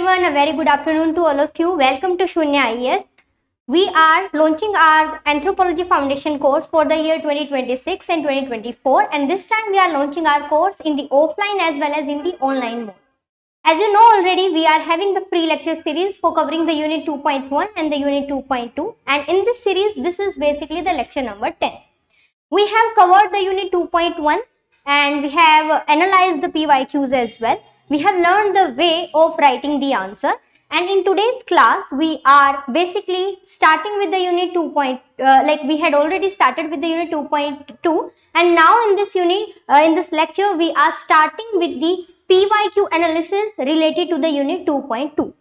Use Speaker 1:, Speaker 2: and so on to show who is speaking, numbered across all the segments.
Speaker 1: everyone, a very good afternoon to all of you. Welcome to Sunya IAS. We are launching our Anthropology Foundation course for the year 2026 and 2024, and this time we are launching our course in the offline as well as in the online mode. As you know already, we are having the free lecture series for covering the unit 2.1 and the unit 2.2, and in this series, this is basically the lecture number 10. We have covered the unit 2.1 and we have analyzed the PYQs as well. We have learned the way of writing the answer, and in today's class we are basically starting with the unit 2. Like we had already started with the unit 2.2, and now in this unit, in this lecture, we are starting with the PYQ analysis related to the unit 2.2.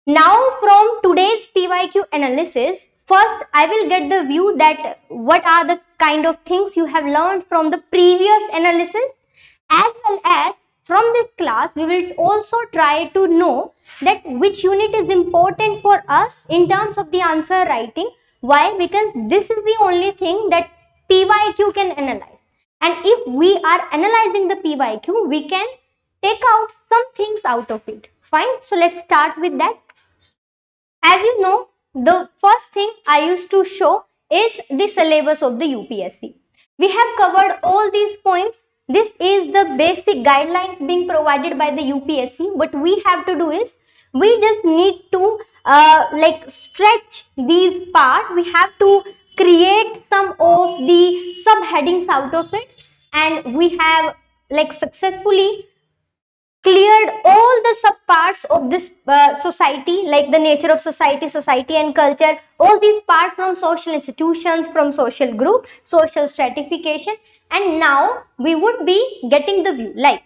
Speaker 1: Now from today's PYQ analysis, first I will get the view that what are the kind of things you have learned from the previous analysis, as well as from this class we will also try to know that which unit is important for us in terms of the answer writing. Why? Because this is the only thing that PYQ can analyze, and if we are analyzing the PYQ, we can take out some things out of it. Fine, so let's start with that. As you know, the first thing I used to show is the syllabus of the UPSC. We have covered all these points. This is the basic guidelines being provided by the UPSC. What we have to do is, we just need to stretch these parts. We have to create some of the subheadings out of it, and we have successfully cleared all the subparts of this society, like the nature of society, society and culture, all these parts from social institutions, from social group, social stratification, and now we would be getting the view. Like,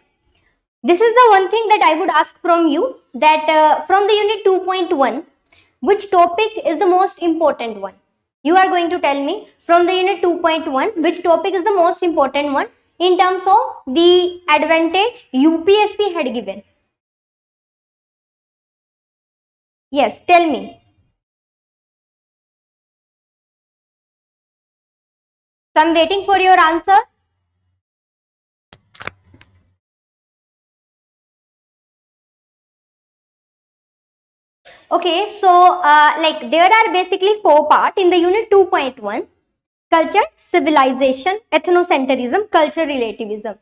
Speaker 1: this is the one thing that I would ask from you, that from the unit 2.1, which topic is the most important one? You are going to tell me from the unit 2.1, which topic is the most important one in terms of the advantage UPSC had given. Yes, tell me. So I'm waiting for your answer. Okay, so there are basically 4 parts in the unit 2.1: culture, civilization, ethnocentrism, culture relativism.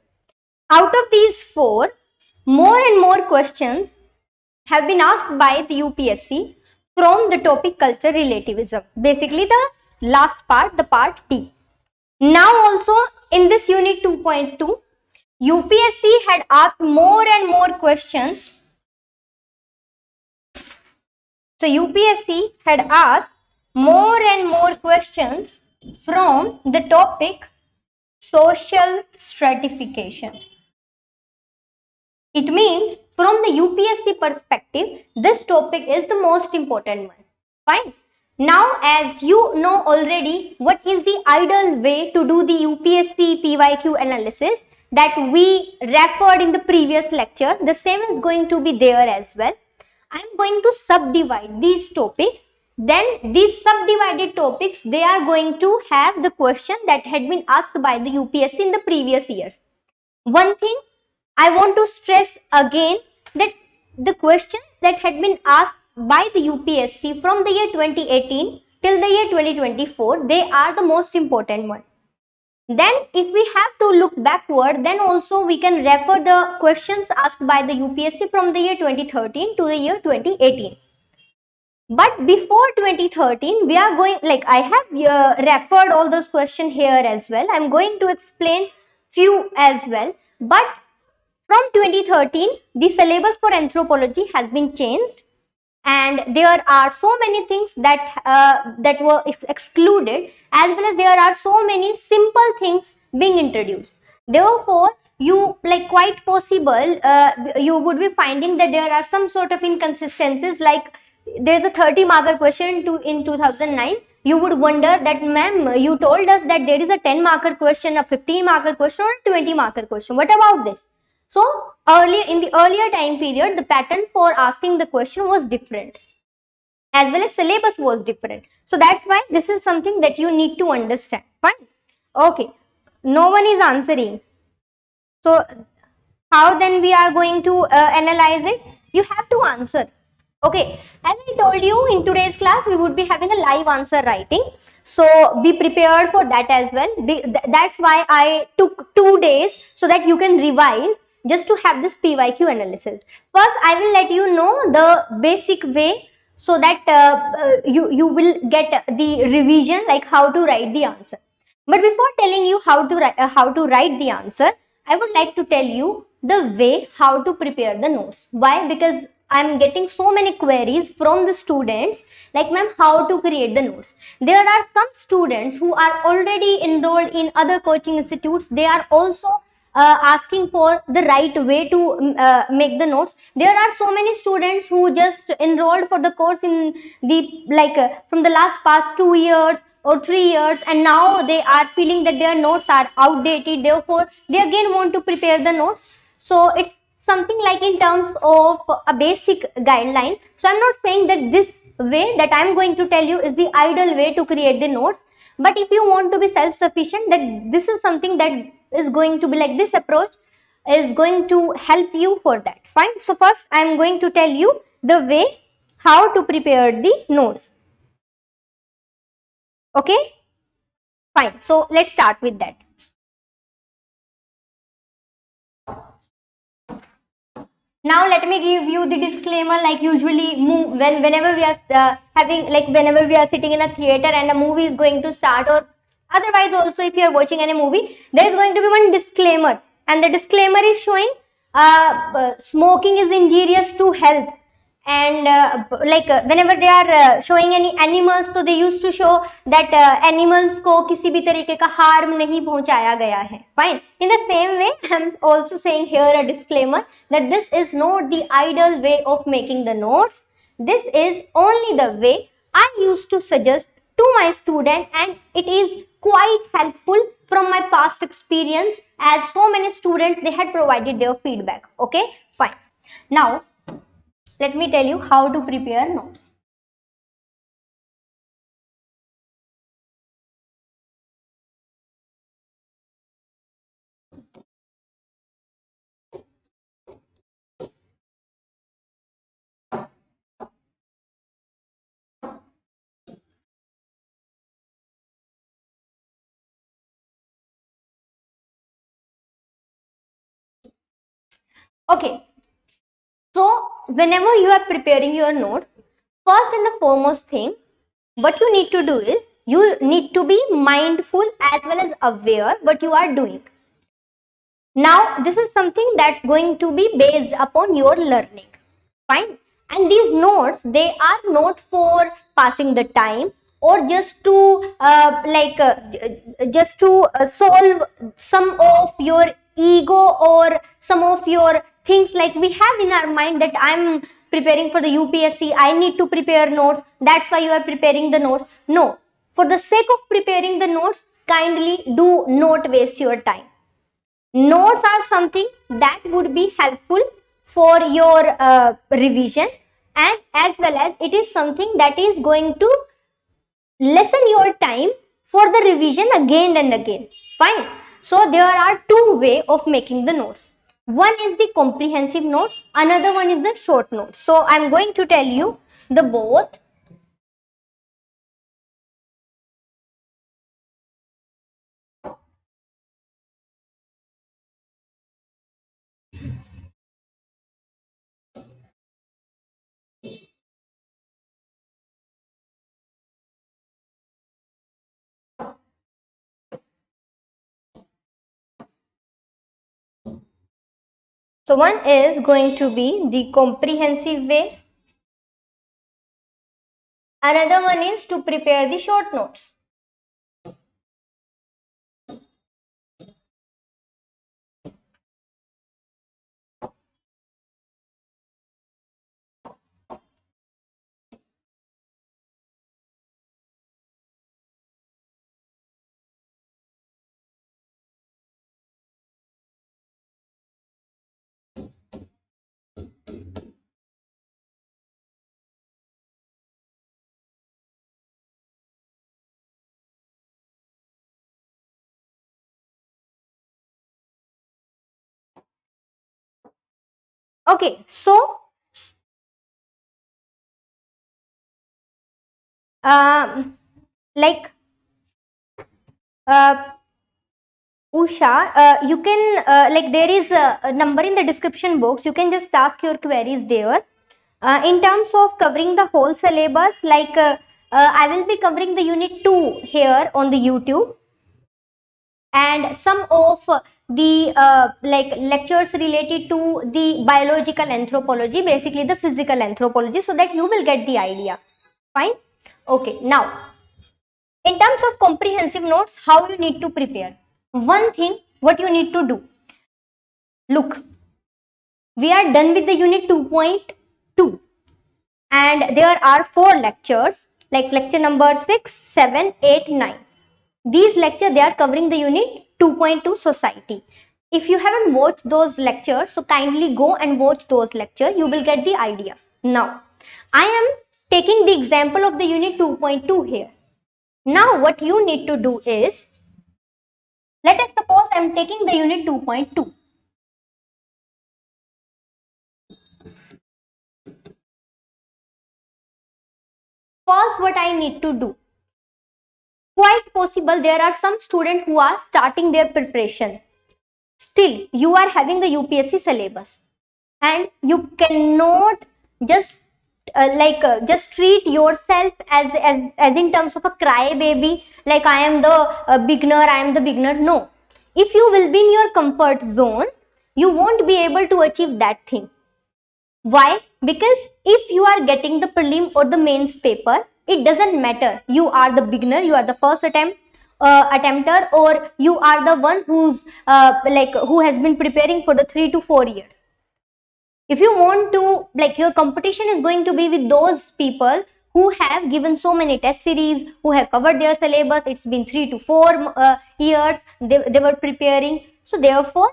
Speaker 1: Out of these 4, more and more questions have been asked by the UPSC from the topic culture relativism. Basically the last part, the part D. Now also in this unit 2.2, UPSC had asked more and more questions. So UPSC had asked more and more questions from the topic social stratification. It means from the UPSC perspective, this topic is the most important one. Fine. Now, as you know already, what is the ideal way to do the UPSC PYQ analysis that we referred in the previous lecture? The same is going to be there as well. I am going to subdivide these topics. Then these subdivided topics, they are going to have the question that had been asked by the UPSC in the previous years. One thing I want to stress again, that the questions that had been asked by the UPSC from the year 2018 till the year 2024, they are the most important one. Then if we have to look backward, then also we can refer the questions asked by the UPSC from the year 2013 to the year 2018. But before 2013, we are going, I have referred all those questions here as well. I am going to explain few as well. But from 2013, the syllabus for anthropology has been changed, and there are so many things that were excluded, as well as there are so many simple things being introduced. Therefore, you quite possible you would be finding that there are some sort of inconsistencies. Like, there is a 30 marker question in 2009. You would wonder that, ma'am, you told us that there is a 10 marker question, a 15 marker question, or a 20 marker question. What about this? So in the earlier time period, the pattern for asking the question was different, as well as syllabus was different. So that's why this is something that you need to understand. Fine. Okay. No one is answering. So how then we are going to analyze it? You have to answer. Okay, as I told you, in today's class we would be having a live answer writing, so be prepared for that as well. That's why I took 2 days, so that you can revise, just to have this PYQ analysis. First I will let you know the basic way, so that you will get the revision, like how to write the answer. But before telling you how to write the answer, I would like to tell you the way how to prepare the notes. Why? Because I'm getting so many queries from the students, like, ma'am, how to create the notes. There are some students who are already enrolled in other coaching institutes. They are also asking for the right way to make the notes. There are so many students who just enrolled for the course in the, like, from the last past 2 years or 3 years, and now they are feeling that their notes are outdated, therefore they again want to prepare the notes. So it's something like in terms of a basic guideline. So I'm not saying that this way that I'm going to tell you is the ideal way to create the notes, but if you want to be self-sufficient, that this is something that is going to be, like, this approach is going to help you for that. Fine. So first I'm going to tell you the way how to prepare the notes. Okay, fine. So let's start with that. Now let me give you the disclaimer, like usually whenever we are having, like, whenever we are sitting in a theater and a movie is going to start, or otherwise also if you are watching any movie, there is going to be one disclaimer, and the disclaimer is showing smoking is injurious to health. And whenever they are showing any animals, so they used to show that animals को किसी भी तरीके का harm नहीं पहुंचाया गया है. Fine. In the same way, I'm also saying here a disclaimer that this is not the ideal way of making the notes. This is only the way I used to suggest to my student, and it is quite helpful from my past experience, as so many students, they had provided their feedback. Okay, fine. Now let me tell you how to prepare notes. Okay, so whenever you are preparing your notes, first and the foremost thing, what you need to do is you need to be mindful as well as aware what you are doing. Now, this is something that's going to be based upon your learning. Fine. And these notes, they are not for passing the time, or just to solve some of your ego, or some of your things, like we have in our mind that I'm preparing for the UPSC, I need to prepare notes, that's why you are preparing the notes. No, for the sake of preparing the notes, kindly do not waste your time. Notes are something that would be helpful for your revision, and as well as it is something that is going to lessen your time for the revision again and again. Fine. So there are two ways of making the notes. One is the comprehensive notes, another one is the short notes. So I'm going to tell you the both. So one is going to be the comprehensive way. Another one is to prepare the short notes. Okay, so like Usha, you can like there is a number in the description box. You can just ask your queries there. In terms of covering the whole syllabus, like I will be covering the unit 2 here on the YouTube, and some of the like lectures related to the biological anthropology, basically the physical anthropology, so that you will get the idea. Fine. Okay. Now, in terms of comprehensive notes, how you need to prepare. One thing, what you need to do. Look, we are done with the unit 2.2 and there are 4 lectures like lecture number 6, 7, 8, 9. These lectures, they are covering the unit 2.2 society. If you haven't watched those lectures, so kindly go and watch those lectures. You will get the idea. Now, I am taking the example of the unit 2.2 here. Now, what you need to do is, let us suppose I am taking the unit 2.2. First, what I need to do, quite possible there are some students who are starting their preparation. Still, you are having the UPSC syllabus and you cannot just just treat yourself as in terms of a crybaby, like I am the beginner. No. If you will be in your comfort zone, you won't be able to achieve that thing. Why? Because if you are getting the prelim or the mains paper, it doesn't matter. You are the beginner, you are the first attempter, or you are the one who's who has been preparing for the 3 to 4 years. If you want to, like, your competition is going to be with those people who have given so many test series, who have covered their syllabus. It's been 3 to 4 years they were preparing. So therefore,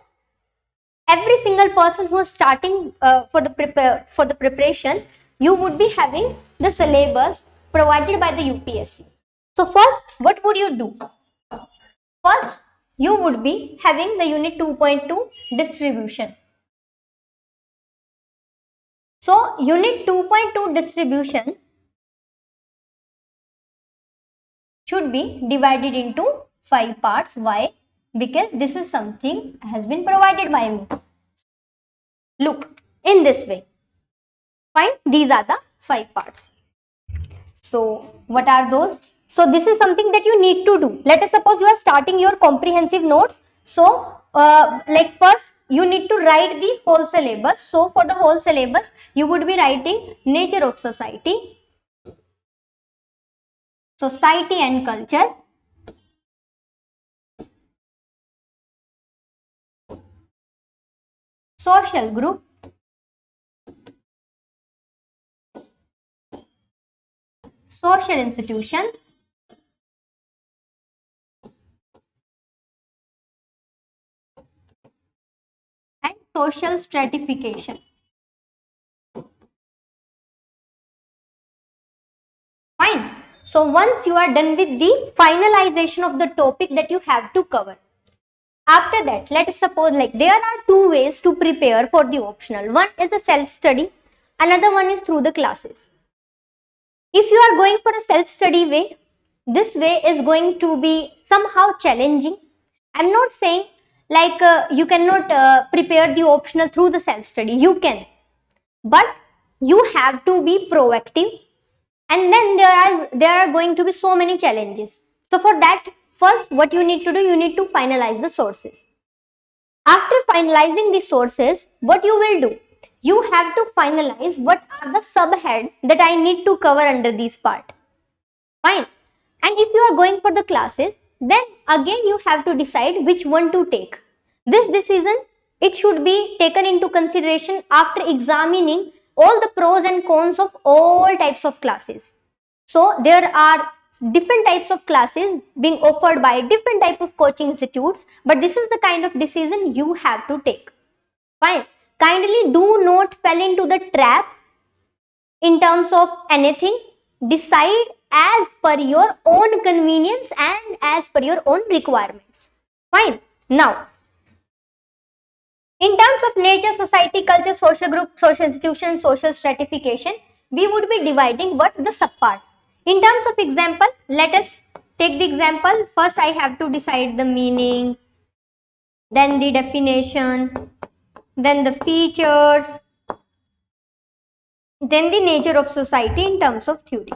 Speaker 1: every single person who is starting for the preparation, you would be having the syllabus provided by the UPSC. So first, what would you do? First, you would be having the unit 2.2 distribution. So unit 2.2 distribution should be divided into 5 parts. Why? Because this is something has been provided by me. Look, in this way. Fine, these are the 5 parts. So what are those? So this is something that you need to do. Let us suppose you are starting your comprehensive notes. So like first you need to write the whole syllabus. So for the whole syllabus, you would be writing nature of society, society and culture, social group, social institutions, and social stratification. Fine. So once you are done with the finalization of the topic that you have to cover, after that, let us suppose, like, there are 2 ways to prepare for the optional. One is a self-study, another one is through the classes. If you are going for a self-study way, this way is going to be somehow challenging. I'm not saying like you cannot prepare the optional through the self-study. You can, but you have to be proactive, and then there are going to be so many challenges. So for that, first what you need to do, you need to finalize the sources. After finalizing the sources, what you will do? You have to finalize what are the subhead that I need to cover under this part. Fine. And if you are going for the classes, then again you have to decide which one to take. This decision, it should be taken into consideration after examining all the pros and cons of all types of classes. So there are different types of classes being offered by different type of coaching institutes, but this is the kind of decision you have to take. Fine. Kindly do not fall into the trap in terms of anything. Decide as per your own convenience and as per your own requirements. Fine. Now, in terms of nature, society, culture, social group, social institution, social stratification, we would be dividing what the subpart. In terms of example, let us take the example. First, I have to decide the meaning, then the definition, then the features, then the nature of society in terms of theory.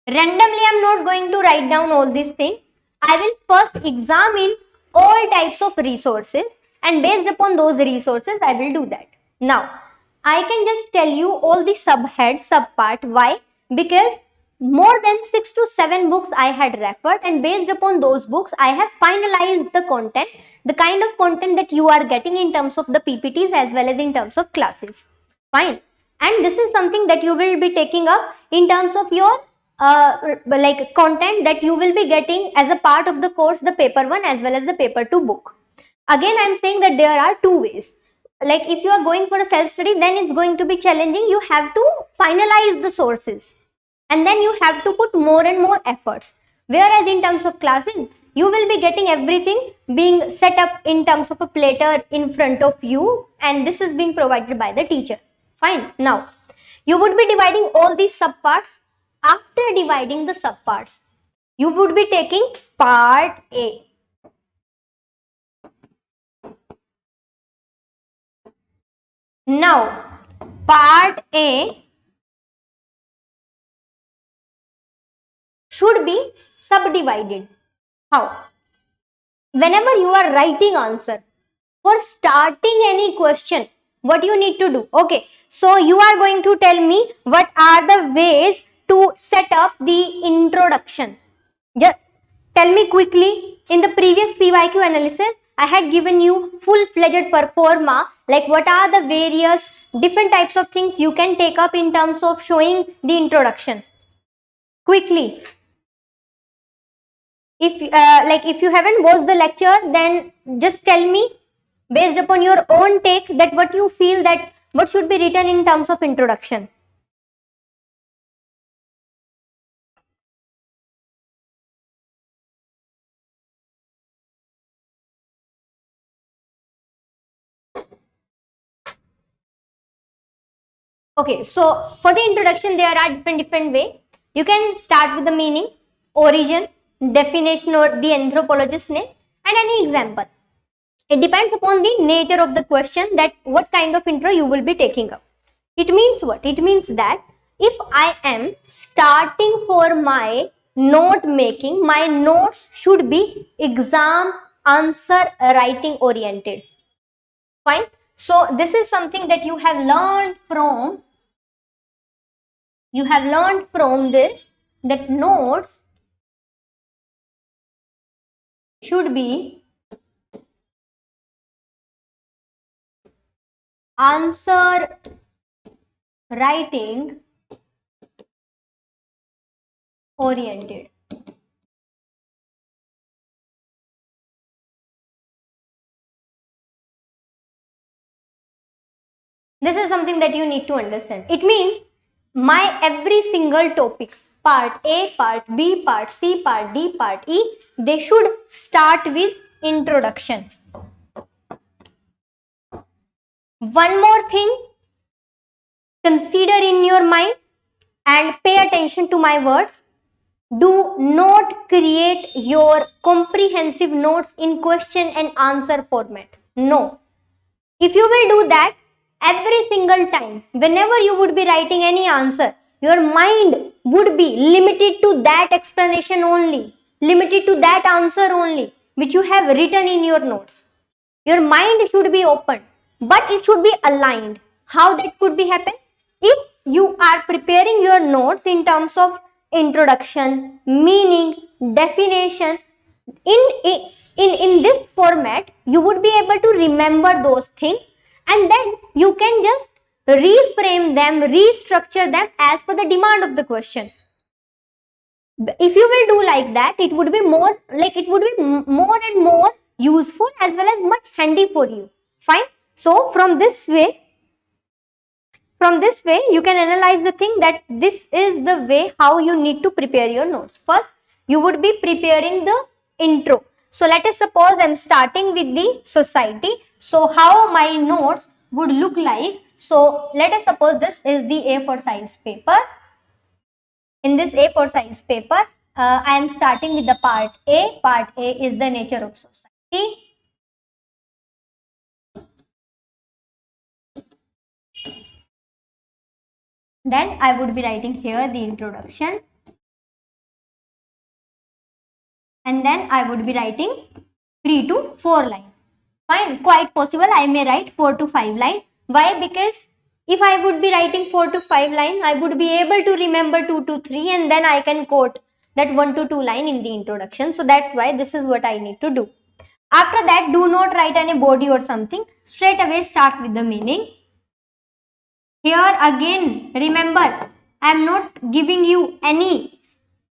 Speaker 1: Randomly, I am not going to write down all these things. I will first examine all types of resources, and based upon those resources, I will do that. Now, I can just tell you all the subheads, subpart. Why? Because more than 6 to 7 books I had referred, and based upon those books, I have finalized the content, the kind of content that you are getting in terms of the PPTs as well as in terms of classes. Fine. And this is something that you will be taking up in terms of your like content that you will be getting as a part of the course, the paper 1 as well as the paper 2 book. Again, I am saying that there are two ways. Like if you are going for a self study, then it's going to be challenging. You have to finalize the sources and then you have to put more and more efforts. Whereas in terms of classes, you will be getting everything being set up in terms of a platter in front of you, and this is being provided by the teacher. Fine. Now, you would be dividing all these subparts. After dividing the subparts, you would be taking part A. Now, part A should be subdivided. How? Whenever you are writing answer, for starting any question, what you need to do? Okay, so you are going to tell me what are the ways to set up the introduction. Just tell me quickly. In the previous PYQ analysis, I had given you full-fledged performa, like what are the various different types of things you can take up in terms of showing the introduction. Quickly. If if you haven't watched the lecture, then just tell me based upon your own take that what you feel that what should be written in terms of introduction. Okay, so for the introduction, there are different way. You can start with the meaning, origin, definition or the anthropologist's name, and any example. It depends upon the nature of the question that what kind of intro you will be taking up. It means what? It means that if I am starting for my note making, my notes should be exam answer writing oriented. Fine. So this is something that you have learned from this, that notes should be answer writing oriented. This is something that you need to understand. It means my every single topic, part A, part B, part C, part D, part E, they should start with introduction. One more thing, consider in your mind and pay attention to my words. Do not create your comprehensive notes in question and answer format. No. If you will do that, every single time, whenever you would be writing any answer, your mind would be limited to that explanation only, limited to that answer only, which you have written in your notes. Your mind should be open, but it should be aligned. How that could be happen? If you are preparing your notes in terms of introduction, meaning, definition, in this format, you would be able to remember those things, and then you can just reframe them, restructure them as per the demand of the question. If you will do like that, it would be more more and more useful as well as much handy for you. Fine. So from this way you can analyze the thing that this is the way how you need to prepare your notes. First, you would be preparing the intro. So let us suppose I am starting with the society. So how my notes would look like? So let us suppose this is the A4 size paper. In this A4 size paper, I am starting with the part A. Part A is the nature of society. Then I would be writing here the introduction. And then I would be writing 3 to 4 lines. Fine, quite possible I may write 4 to 5 lines. Why? Because if I would be writing 4 to 5 lines, I would be able to remember 2 to 3 and then I can quote that 1 to 2 line in the introduction. So that's why this is what I need to do. After that, do not write any body or something. Straight away start with the meaning. Here again, remember, I am not giving you any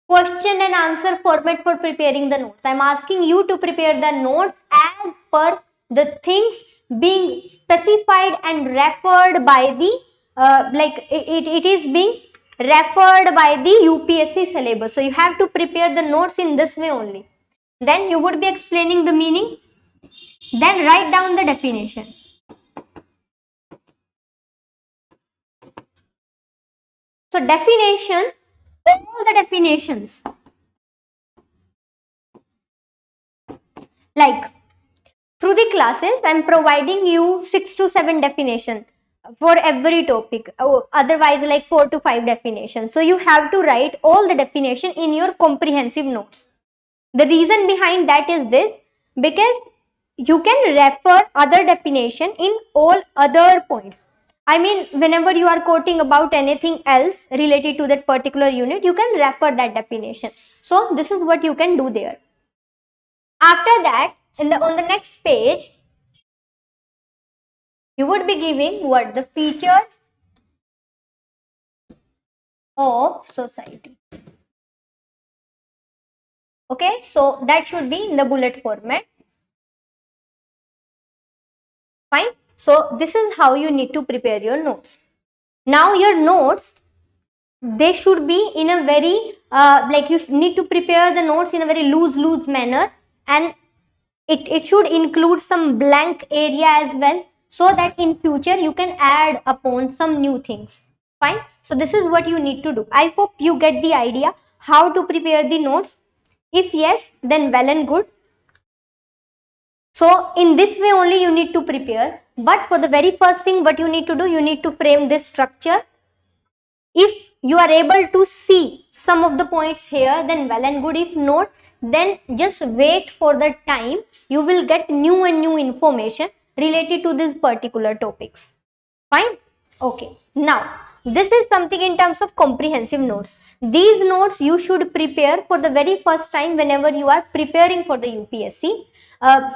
Speaker 1: question and answer format for preparing the notes. I am asking you to prepare the notes as per the things being specified and referred by the it is being referred by the UPSC syllabus. So you have to prepare the notes in this way only. Then you would be explaining the meaning. Then write down the definition. So definition, all the definitions, like through the classes, I am providing you 6 to 7 definition for every topic. Otherwise, like 4 to 5 definitions. So you have to write all the definition in your comprehensive notes. The reason behind that is this, because you can refer other definition in all other points. I mean, whenever you are quoting about anything else related to that particular unit, you can refer that definition. So this is what you can do there. After that, on the next page, you would be giving what the features of society. Okay, so that should be in the bullet format. Fine. So this is how you need to prepare your notes. Now your notes, they should be in a very like you need to prepare the notes in a very loose manner, and it should include some blank area as well, so that in future you can add upon some new things. Fine. So this is what you need to do. I hope you get the idea how to prepare the notes. If yes, then well and good. So in this way only you need to prepare. But for the very first thing, what you need to do, you need to frame this structure. If you are able to see some of the points here, then well and good. If not, then just wait for the time. You will get new and new information related to these particular topics. Fine. Okay. Now, this is something in terms of comprehensive notes. These notes you should prepare for the very first time whenever you are preparing for the UPSC,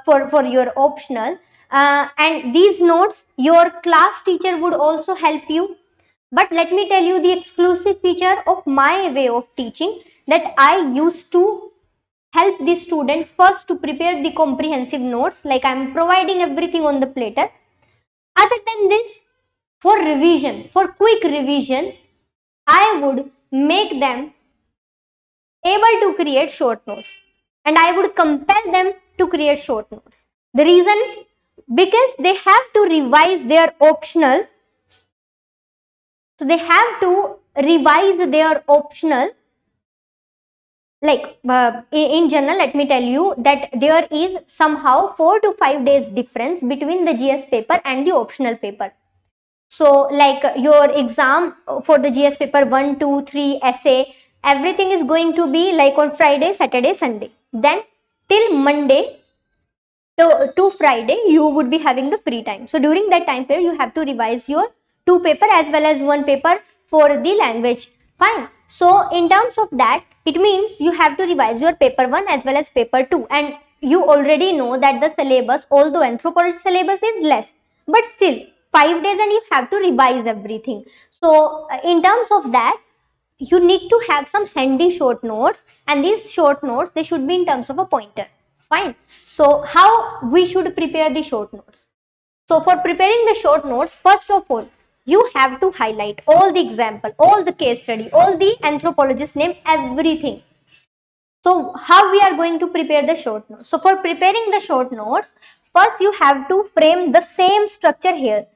Speaker 1: for your optional. And these notes, your class teacher would also help you. But let me tell you the exclusive feature of my way of teaching, that I used to help the student first to prepare the comprehensive notes, like I am providing everything on the platter. Other than this, for revision, for quick revision, I would make them able to create short notes, and I would compel them to create short notes. The reason, because they have to revise their optional. So they have to revise their optional. Like in general, let me tell you that there is somehow 4 to 5 days difference between the GS paper and the optional paper. So like your exam for the GS paper 1, 2, 3 essay, everything is going to be like on Friday, Saturday, Sunday. Then till Monday to Friday, you would be having the free time. So during that time period, you have to revise your 2 paper as well as 1 paper for the language. Fine. So in terms of that, it means you have to revise your paper 1 as well as paper 2. And you already know that the syllabus, although anthropology syllabus is less, but still 5 days and you have to revise everything. So in terms of that, you need to have some handy short notes, and these short notes, they should be in terms of a pointer. Fine. So how we should prepare the short notes? So for preparing the short notes, first of all, you have to highlight all the example, all the case study, all the anthropologist name, everything. So how we are going to prepare the short notes? So for preparing the short notes, first you have to frame the same structure here.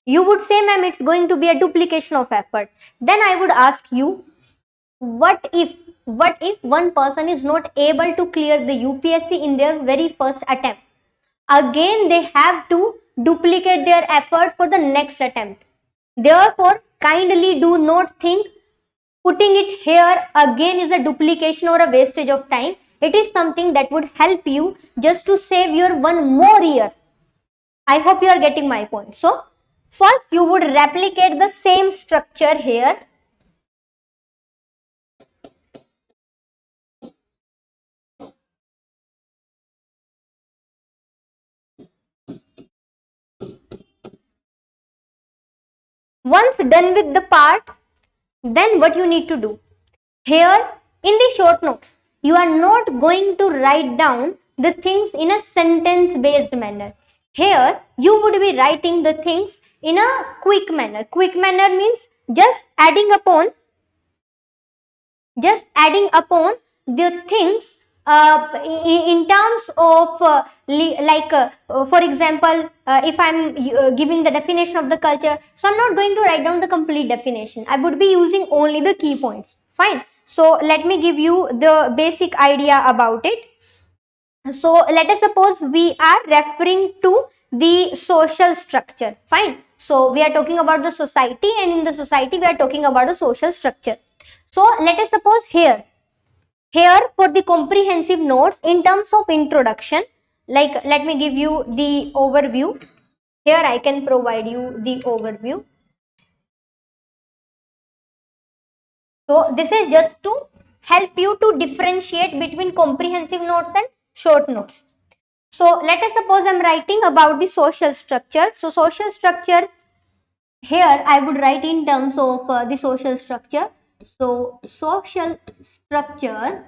Speaker 1: You would say, ma'am, it's going to be a duplication of effort. Then I would ask you, what if one person is not able to clear the UPSC in their very first attempt? Again, they have to duplicate their effort for the next attempt. Therefore, kindly do not think putting it here again is a duplication or a wastage of time. It is something that would help you just to save your one more year. I hope you are getting my point. So, first you would replicate the same structure here. Once done with the part, then what you need to do? Here in the short notes, you are not going to write down the things in a sentence based manner. Here you would be writing the things in a quick manner. Quick manner means just adding upon the things in terms of for example, if I'm giving the definition of the culture, so I'm not going to write down the complete definition. I would be using only the key points. Fine. So let me give you the basic idea about it. So let us suppose we are referring to the social structure. Fine. So we are talking about the society, and in the society we are talking about the social structure. So let us suppose here for the comprehensive notes in terms of introduction, like let me give you the overview. Here I can provide you the overview. So this is just to help you to differentiate between comprehensive notes and short notes. So let us suppose I'm writing about the social structure. So social structure, here I would write in terms of the social structure. So social structure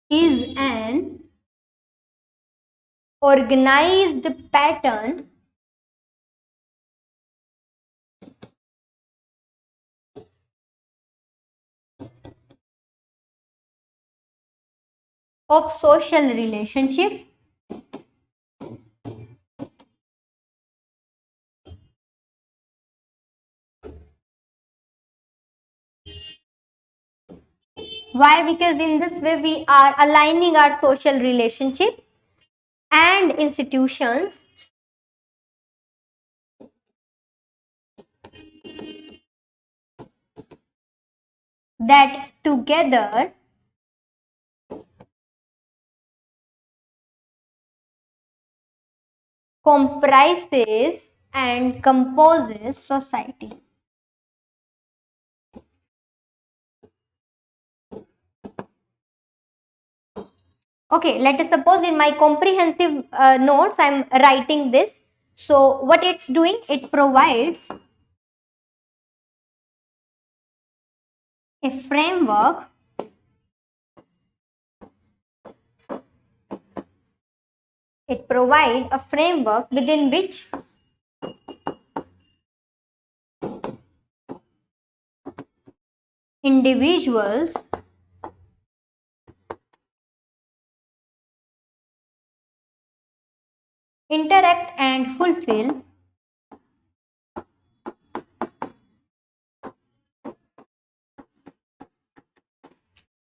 Speaker 1: is an organized pattern of social relationship why? Because in this way we are aligning our social relationship and institutions that together comprises and composes society. Okay, let us suppose in my comprehensive notes I am writing this. So what it's doing, it provides a framework within which individuals interact and fulfill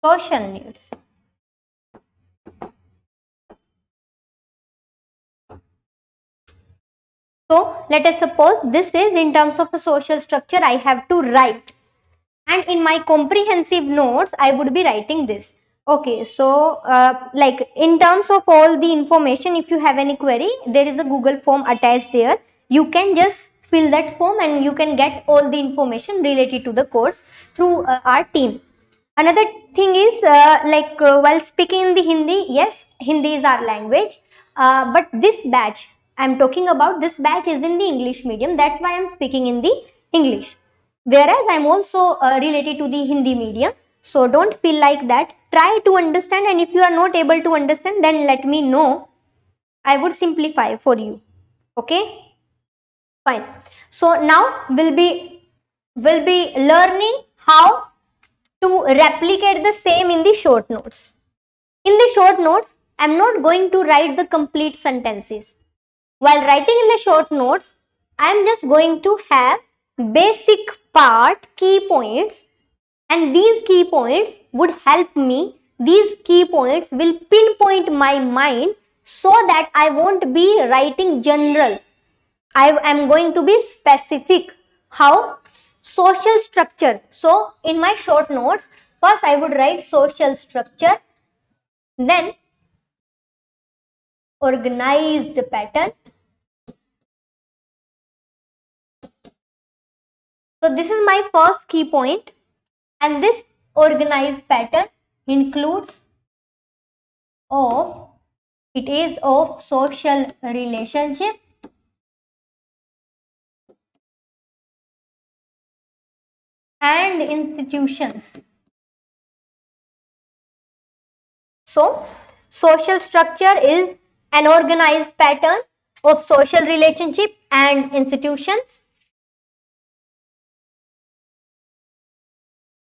Speaker 1: social needs. So let us suppose this is in terms of a social structure I have to write, and in my comprehensive notes I would be writing this. Okay, so like in terms of all the information, if you have any query, there is a Google form attached there. You can just fill that form and you can get all the information related to the course through our team. Another thing is while speaking in the Hindi, yes, Hindi is our language, but this batch I'm talking about, this batch is in the English medium. That's why I'm speaking in the English. Whereas I'm also related to the Hindi medium. So don't feel like that. Try to understand, and if you are not able to understand, then let me know. I would simplify for you. Okay, fine. So now we'll be learning how to replicate the same in the short notes. In the short notes, I'm not going to write the complete sentences. While writing in the short notes, I'm just going to have basic part key points, and these key points would help me. These key points will pinpoint my mind so that I won't be writing general. I am going to be specific. How? Social structure. So in my short notes, first I would write social structure, then organized pattern. So this is my first key point, and this organized pattern includes of, it is of social relationship and institutions. So social structure is an organized pattern of social relationship and institutions,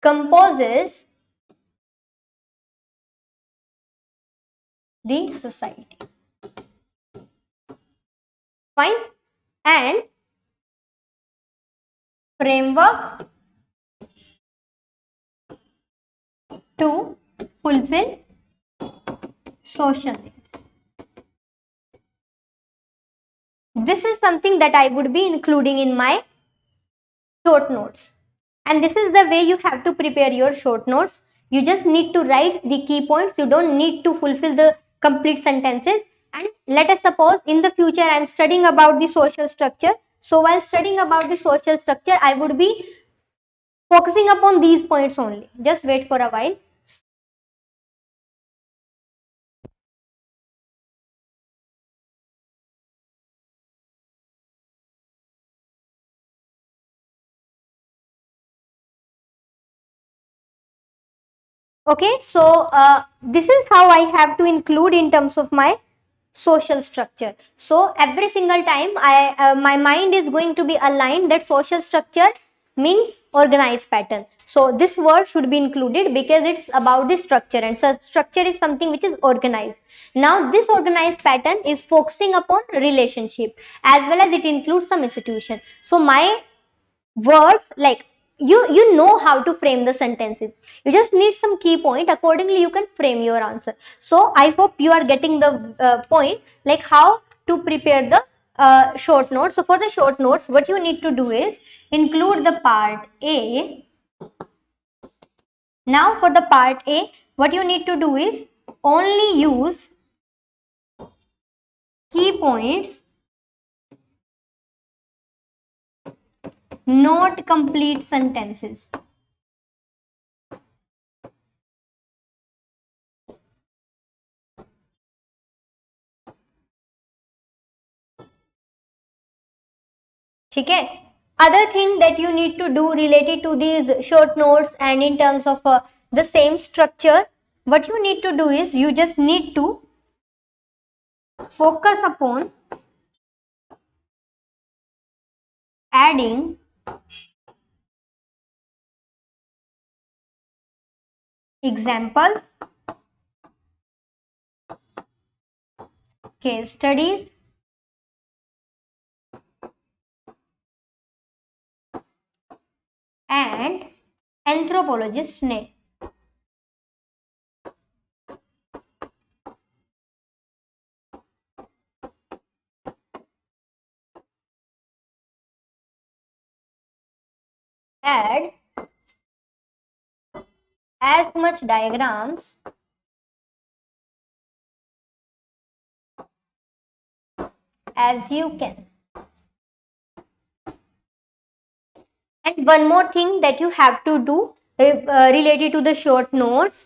Speaker 1: composes the society. Fine. And framework to fulfill social needs. This is something that I would be including in my short notes. And this is the way you have to prepare your short notes. You just need to write the key points. You don't need to fulfill the complete sentences. And let us suppose in the future I am studying about the social structure. So while studying about the social structure, I would be focusing upon these points only. Just wait for a while. Okay, so this is how I have to include in terms of my social structure. So every single time my mind is going to be aligned that social structure means organized pattern. So this word should be included because it's about the structure, and so structure is something which is organized. Now this organized pattern is focusing upon relationship as well as it includes some institution. So my words, like you know how to frame the sentences. You just need some key point, accordingly you can frame your answer. So I hope you are getting the point, like how to prepare the short notes. So for the short notes, what you need to do is include the part A. Now for the part A, what you need to do is only use key points, not complete sentences. ठीक है. Other thing that you need to do related to these short notes and in terms of the same structure, what you need to do is you just need to focus upon adding example, case studies, and anthropologist name. Add as much diagrams as you can. And one more thing that you have to do related to the short notes.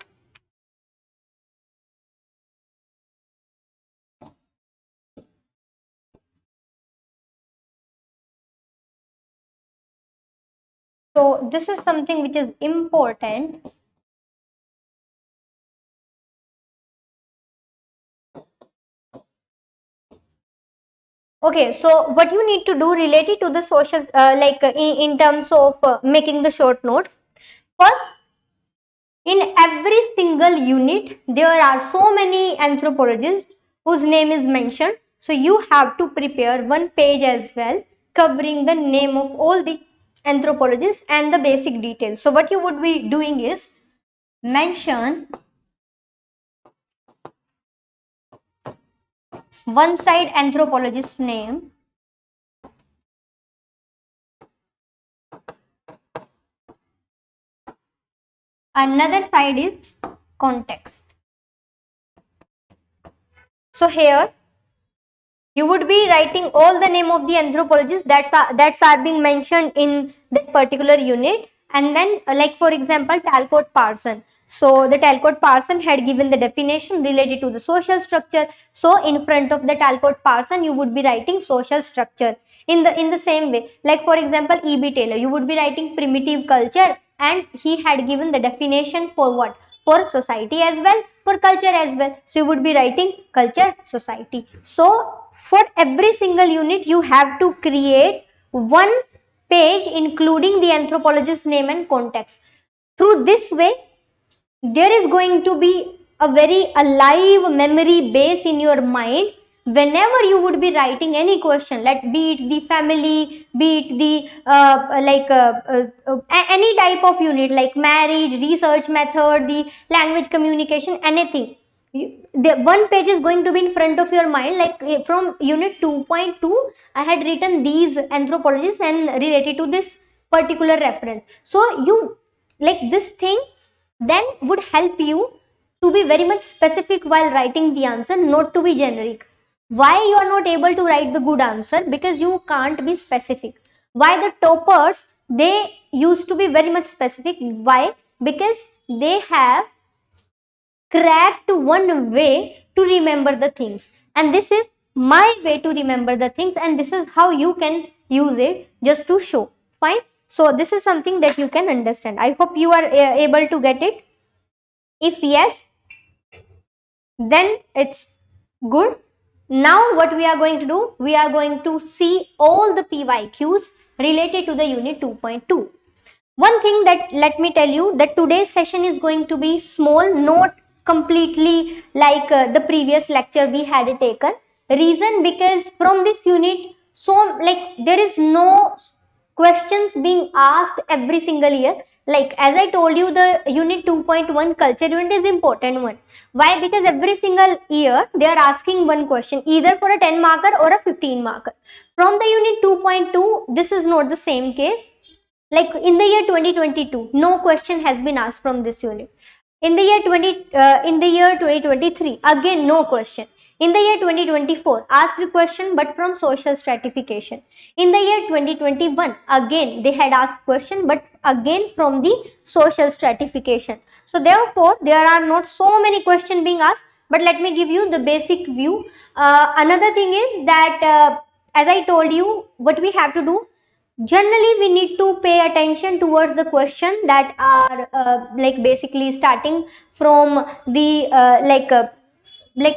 Speaker 1: So this is something which is important. Okay, so what you need to do related to the social, in terms of making the short notes. First, In every single unit, there are so many anthropologists whose name is mentioned. So you have to prepare one page as well, covering the name of all the anthropologists and the basic details. So what you would be doing is mention one side anthropologist name, another side is context. So here you would be writing all the name of the anthropologists that's are being mentioned in that particular unit, and then like for example Talcott Parson. So the Talcott Parson had given the definition related to the social structure. So in front of the Talcott Parson you would be writing social structure. In the same way, like for example E.B. Taylor, you would be writing primitive culture, and he had given the definition for what? For society as well, for culture as well. So you would be writing culture, society. So for every single unit you have to create one page including the anthropologist's name and context. Through this way, there is going to be a very alive memory base in your mind whenever you would be writing any question, let be it the family, be it the any type of unit like marriage, research method, the language communication, anything. The one page is going to be in front of your mind, like from unit 2.2 I had written these anthropologists and related to this particular reference. So you, like this thing then would help you to be very much specific while writing the answer, not to be generic. Why you are not able to write the good answer? Because you can't be specific. Why the toppers, they used to be very much specific? Why? Because they have cracked one way to remember the things, and this is my way to remember the things, and this is how you can use it just to show. Fine. So this is something that you can understand. I hope you are able to get it. If yes, then it's good. Now what we are going to do, we are going to see all the PYQs related to the unit 2.2. One thing that let me tell you, that today's session is going to be small, not completely like the previous lecture we had taken. Reason, because from this unit, so like there is no questions being asked every single year. Like as I told you, the unit 2.1 culture unit is important one. Why? Because every single year they are asking one question, either for a 10 marker or a 15 marker. From the unit 2.2, this is not the same case. Like in the year 2022, no question has been asked from this unit. In the year 2023, again no question. In the year 2024, asked a question but from social stratification. In the year 2021, again they had asked question but again from the social stratification. So therefore, there are not so many questions being asked, but let me give you the basic view. Another thing is that as I told you, what we have to do, generally we need to pay attention towards the question that are like basically starting from the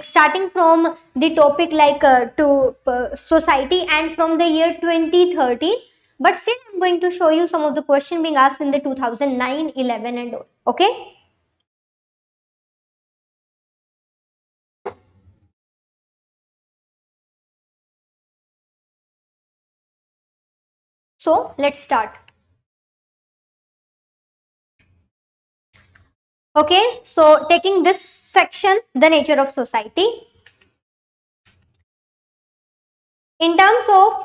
Speaker 1: starting from the topic like to society and from the year 2013. But still I'm going to show you some of the question being asked in the 2009, 11 and all. Okay, so let's start. Okay, so taking this section, the nature of society, in terms of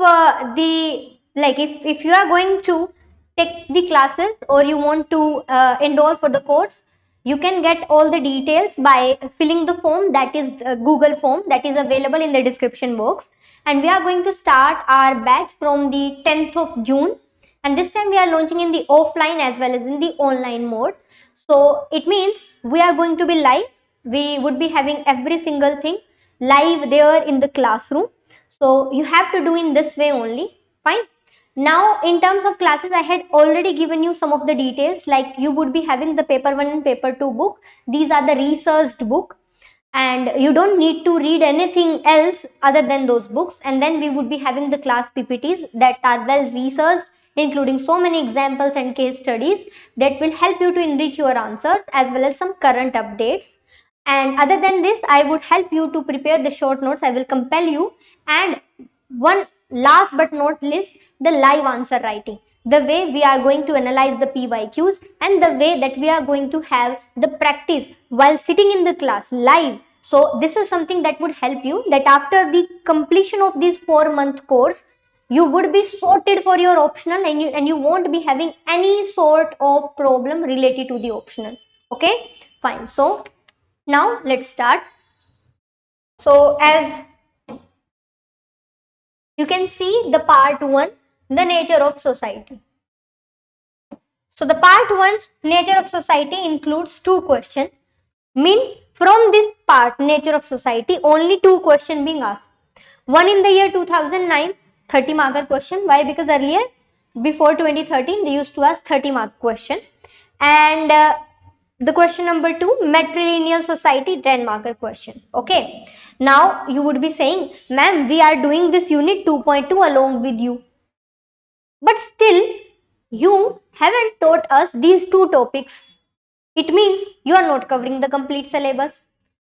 Speaker 1: the, like if you are going to take the classes or you want to enroll for the course, you can get all the details by filling the form, that is Google form that is available in the description box. And we are going to start our batch from the 10th of June, and this time we are launching in the offline as well as in the online mode. So it means we are going to be live. We would be having every single thing live there in the classroom. So you have to do in this way only. Fine. Now in terms of classes, I had already given you some of the details, like you would be having the paper 1 and paper 2 book. These are the researched book, and you don't need to read anything else other than those books. And then we would be having the class PPTs that are well researched including so many examples and case studies that will help you to enrich your answers as well as some current updates. And other than this, I would help you to prepare the short notes. I will compel you. And one last but not least, the live answer writing. The way we are going to analyze the PYQs and the way that we are going to have the practice while sitting in the class live. So this is something that would help you, that after the completion of this 4-month course, you would be sorted for your optional, and you won't be having any sort of problem related to the optional. Okay, fine. So now let's start. So as you can see, the part 1, the nature of society. So the part 1, nature of society, includes 2 questions. Means from this part, nature of society, only 2 questions being asked. One in the year 2009, 30 marker question. Why? Because earlier, before 2013, they used to ask 30 mark question. And the question number 2, matrilineal society, 10 marker question. Okay. Now you would be saying, ma'am, we are doing this unit 2.2 along with you. But still, you haven't taught us these 2 topics. It means you are not covering the complete syllabus.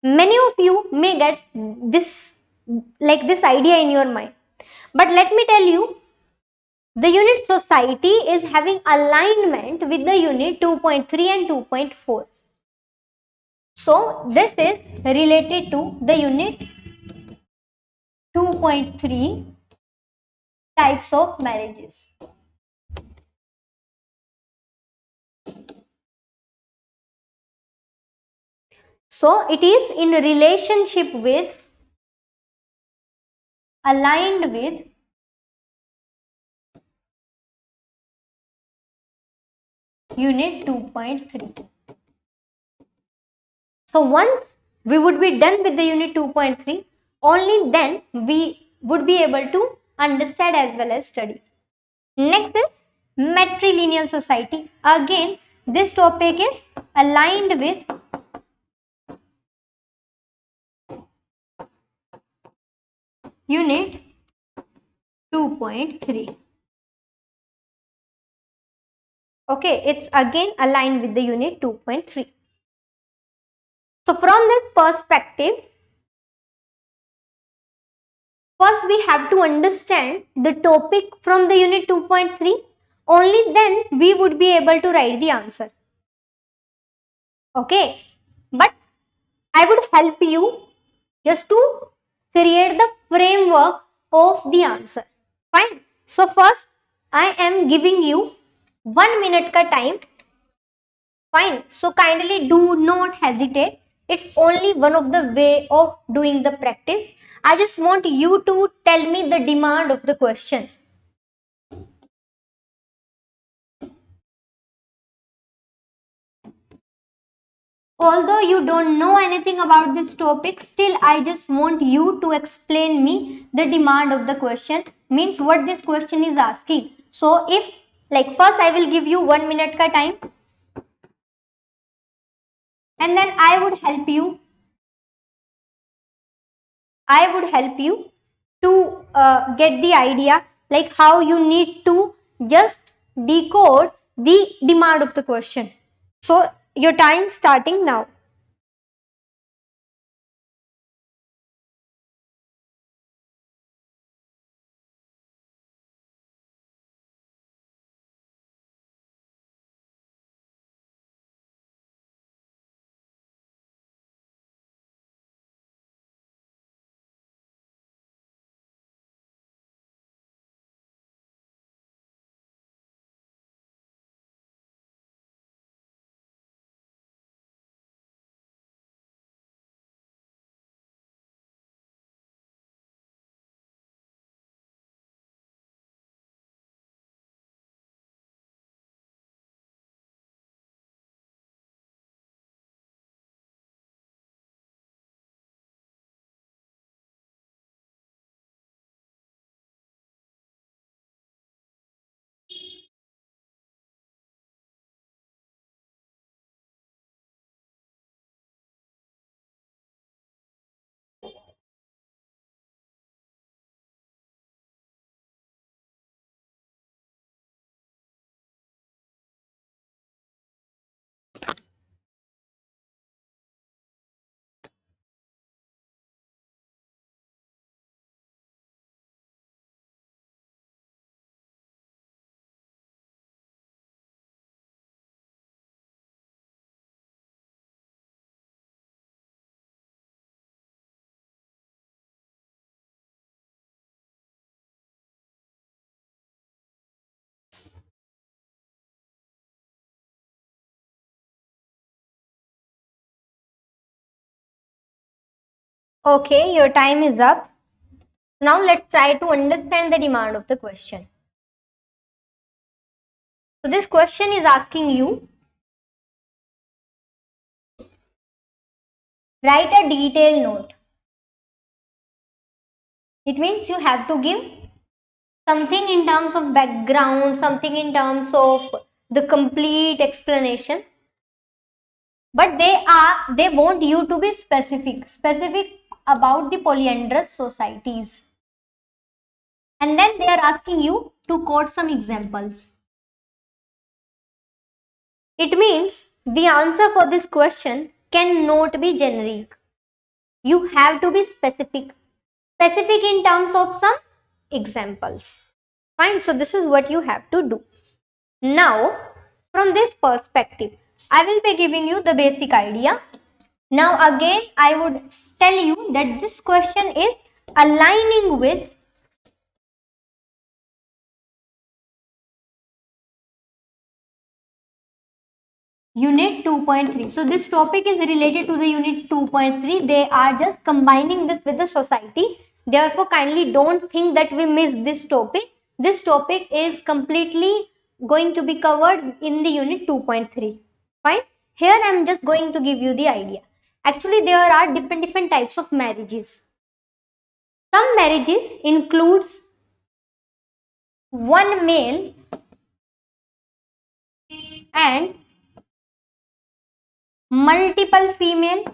Speaker 1: Many of you may get this, like this idea in your mind. But let me tell you, the unit society is having alignment with the unit 2.3 and 2.4. So this is related to the unit 2.3, types of marriages. So it is in relationship with, aligned with unit 2.3. So once we would be done with the unit 2.3, only then we would be able to understand as well as study. Next is matrilineal society. Again, this topic is aligned with unit 2.3. Okay, it's again aligned with the unit 2.3. So from this perspective, first we have to understand the topic from the unit 2.3. Only then we would be able to write the answer. Okay, but I would help you just to create the framework of the answer. Fine. So first I am giving you 1 minute ka time. Fine. So kindly do not hesitate. It's only one of the way of doing the practice. I just want you to tell me the demand of the question. Although you don't know anything about this topic, still I just want you to explain me the demand of the question, means what this question is asking. So if, like, first I will give you 1 minute ka time, and then I would help you to get the idea, like how you need to just decode the demand of the question. So your time starting now. Okay, your time is up. Now let's try to understand the demand of the question. So this question is asking you, write a detailed note. It means you have to give something in terms of background, something in terms of the complete explanation. But they want you to be specific about the polyandrous societies. And then they are asking you to quote some examples. It means the answer for this question cannot be generic. You have to be specific in terms of some examples. Fine, so this is what you have to do. Now, from this perspective, I will be giving you the basic idea. Now again, I would tell you that this question is aligning with Unit 2.3. So this topic is related to the Unit 2.3. They are just combining this with the society. Therefore, kindly don't think that we missed this topic. This topic is completely going to be covered in the Unit 2.3. Fine. Here I am just going to give you the idea. Actually, there are different types of marriages. Some marriages includes one male and multiple female,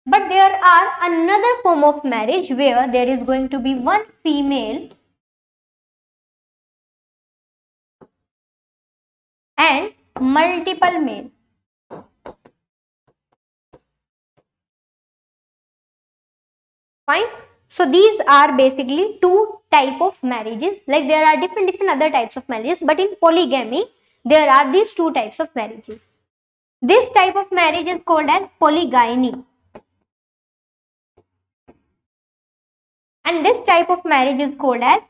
Speaker 1: but there are another form of marriage where there is going to be one female and multiple male. Fine. So these are basically two type of marriages. Like there are different other types of marriages, but in polygamy there are these two types of marriages. This type of marriage is called as polygyny, and this type of marriage is called as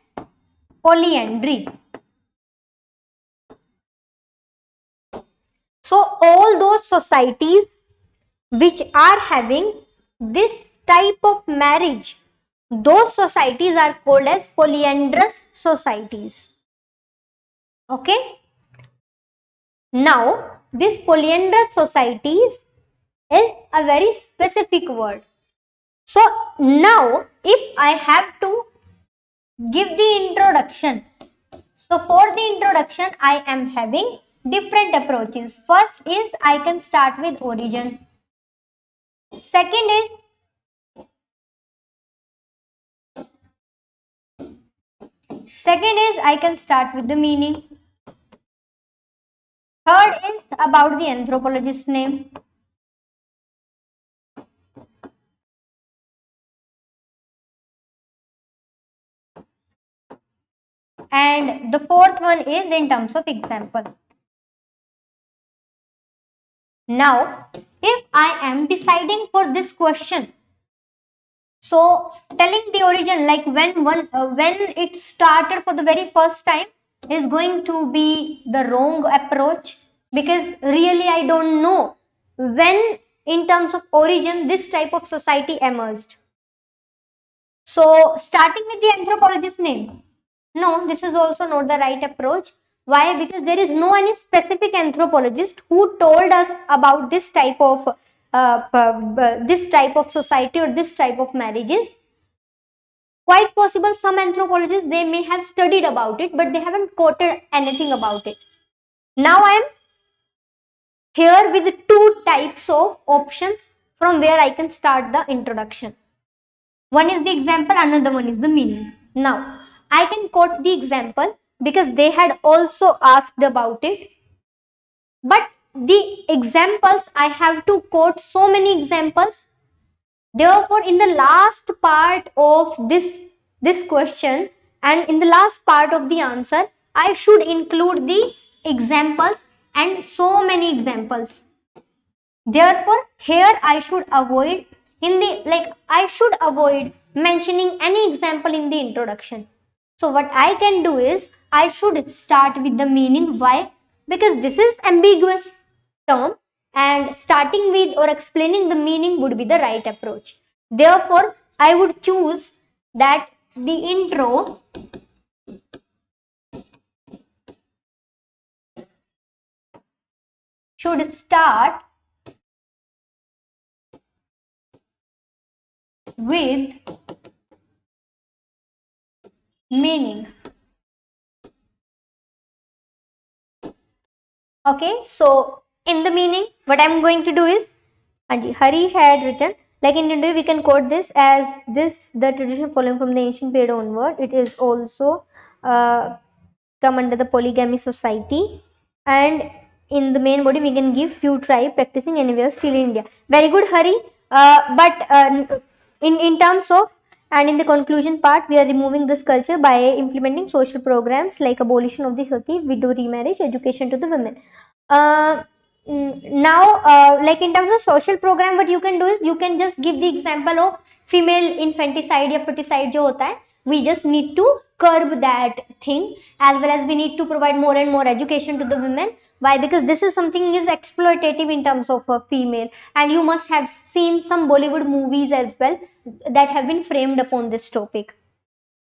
Speaker 1: polyandry. So all those societies which are having this type of marriage, those societies are called as polyandrous societies. Okay. Now, this polyandrous societies is a very specific word. So now, if I have to give the introduction, so for the introduction, I am having different approaches. First is I can start with origin. Second is I can start with the meaning. Third is about the anthropologist name. And the fourth one is in terms of example. Now, if I am deciding for this question, so telling the origin, like when it started for the very first time, is going to be the wrong approach, because really I don't know when in terms of origin this type of society emerged. So starting with the anthropologist name, no, this is also not the right approach. Why? Because there is no any specific anthropologist who told us about this type of society or this type of marriages. Quite possible some anthropologists, they may have studied about it, but they haven't quoted anything about it. Now I am here with two types of options from where I can start the introduction. One is the example, another one is the meaning. Now, I can quote the example because they had also asked about it. But the examples, I have to quote so many examples. Therefore, in the last part of this question and in the last part of the answer, I should include the examples and so many examples. Therefore, here I should avoid mentioning any example in the introduction. So what I can do is I should start with the meaning. Why? Because this is ambiguous term and starting with or explaining the meaning would be the right approach. Therefore, I would choose that the intro should start with meaning. Okay, so in the meaning, what I'm going to do is, Hari had written, like in India, we can quote this as this, the tradition following from the ancient period onward. It is also come under the polygamy society, and in the main body we can give few tribe practicing anywhere still in India. Very good, Hari. But in terms of, and in the conclusion part, we are removing this culture by implementing social programs like abolition of the sati, widow remarriage, education to the women. Uh, Now, like in terms of social program, what you can do is you can just give the example of female infanticide या feticide जो होता है. We just need to curb that thing, as well as we need to provide more and more education to the women. Why? Because this is something is exploitative in terms of a female, and you must have seen some Bollywood movies as well that have been framed upon this topic.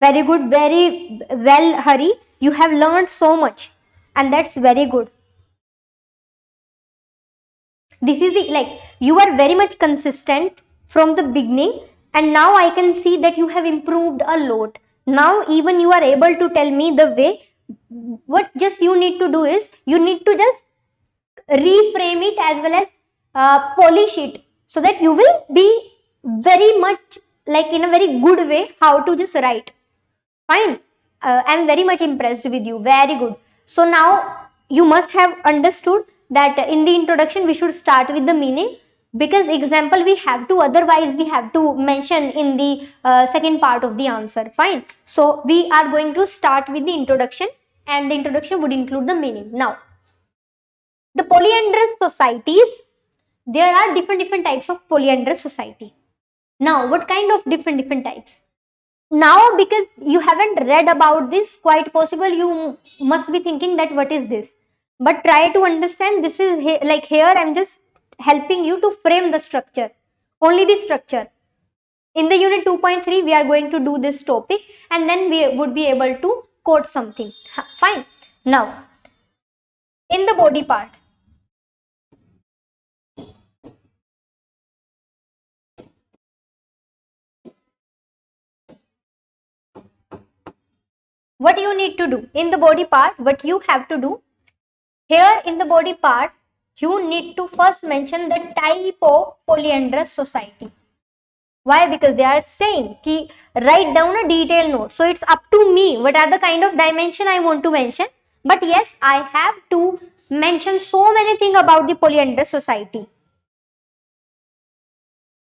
Speaker 1: Very good, very well, Hari. You have learned so much, and that's very good. This is the, like, you are very much consistent from the beginning, and now I can see that you have improved a lot. Now even you are able to tell me the way. What just you need to do is you need to just reframe it as well as polish it, so that you will be very much like in a very good way how to just write. Fine. I'm very much impressed with you. Very good. So now you must have understood that in the introduction we should start with the meaning, because example we have to, otherwise we have to mention in the second part of the answer. Fine. So we are going to start with the introduction, and the introduction would include the meaning. Now, the polyandrous societies, there are different types of polyandrous society. Now, what kind of different types? Now, because you haven't read about this, quite possible you must be thinking that what is this, but try to understand. This is like here I'm just helping you to frame the structure, only the structure. In the unit 2.3 we are going to do this topic, and then we would be able to quote something. Fine. Now, in the body part, what you need to do in the body part, what you have to do here in the body part, you need to first mention the type of polyandrous society. Why? Because they are saying ki write down a detailed note. So it's up to me what are the kind of dimension I want to mention. But yes, I have to mention so many things about the polyandrous society.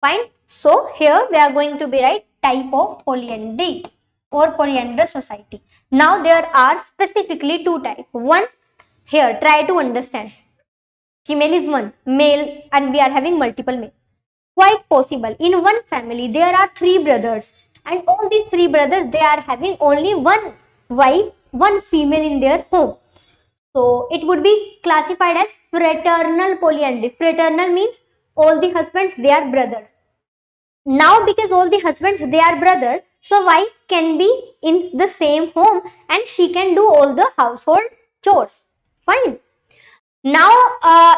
Speaker 1: Fine. So here we are going to be write type of polyandry or polyandrous society. Now there are specifically two types. One, here try to understand. Female is one, male, and we are having multiple male. Quite possible. In one family, there are three brothers, and all these three brothers, they are having only one wife, one female in their home. So it would be classified as fraternal polyandry. Fraternal means all the husbands, they are brothers. Now, because all the husbands, they are brothers, so wife can be in the same home and she can do all the household chores. Fine. Now,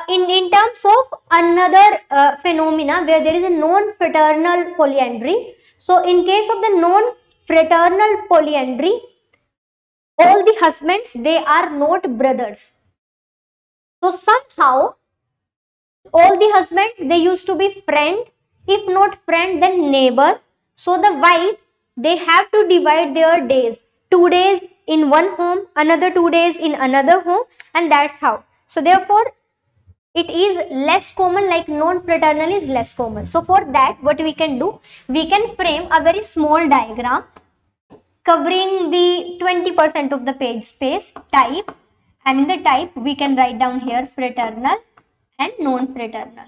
Speaker 1: in terms of another phenomena where there is a non-fraternal polyandry. So, in case of the non-fraternal polyandry, all the husbands, they are not brothers. So, somehow, all the husbands, they used to be friend. If not friend, then neighbor. So, the wife, they have to divide their days. 2 days in one home, another 2 days in another home, and that's how. So, therefore, it is less common, like non-fraternal is less common. So for that, what we can do, we can frame a very small diagram covering the 20% of the page space, type, and in the type we can write down here fraternal and non-fraternal,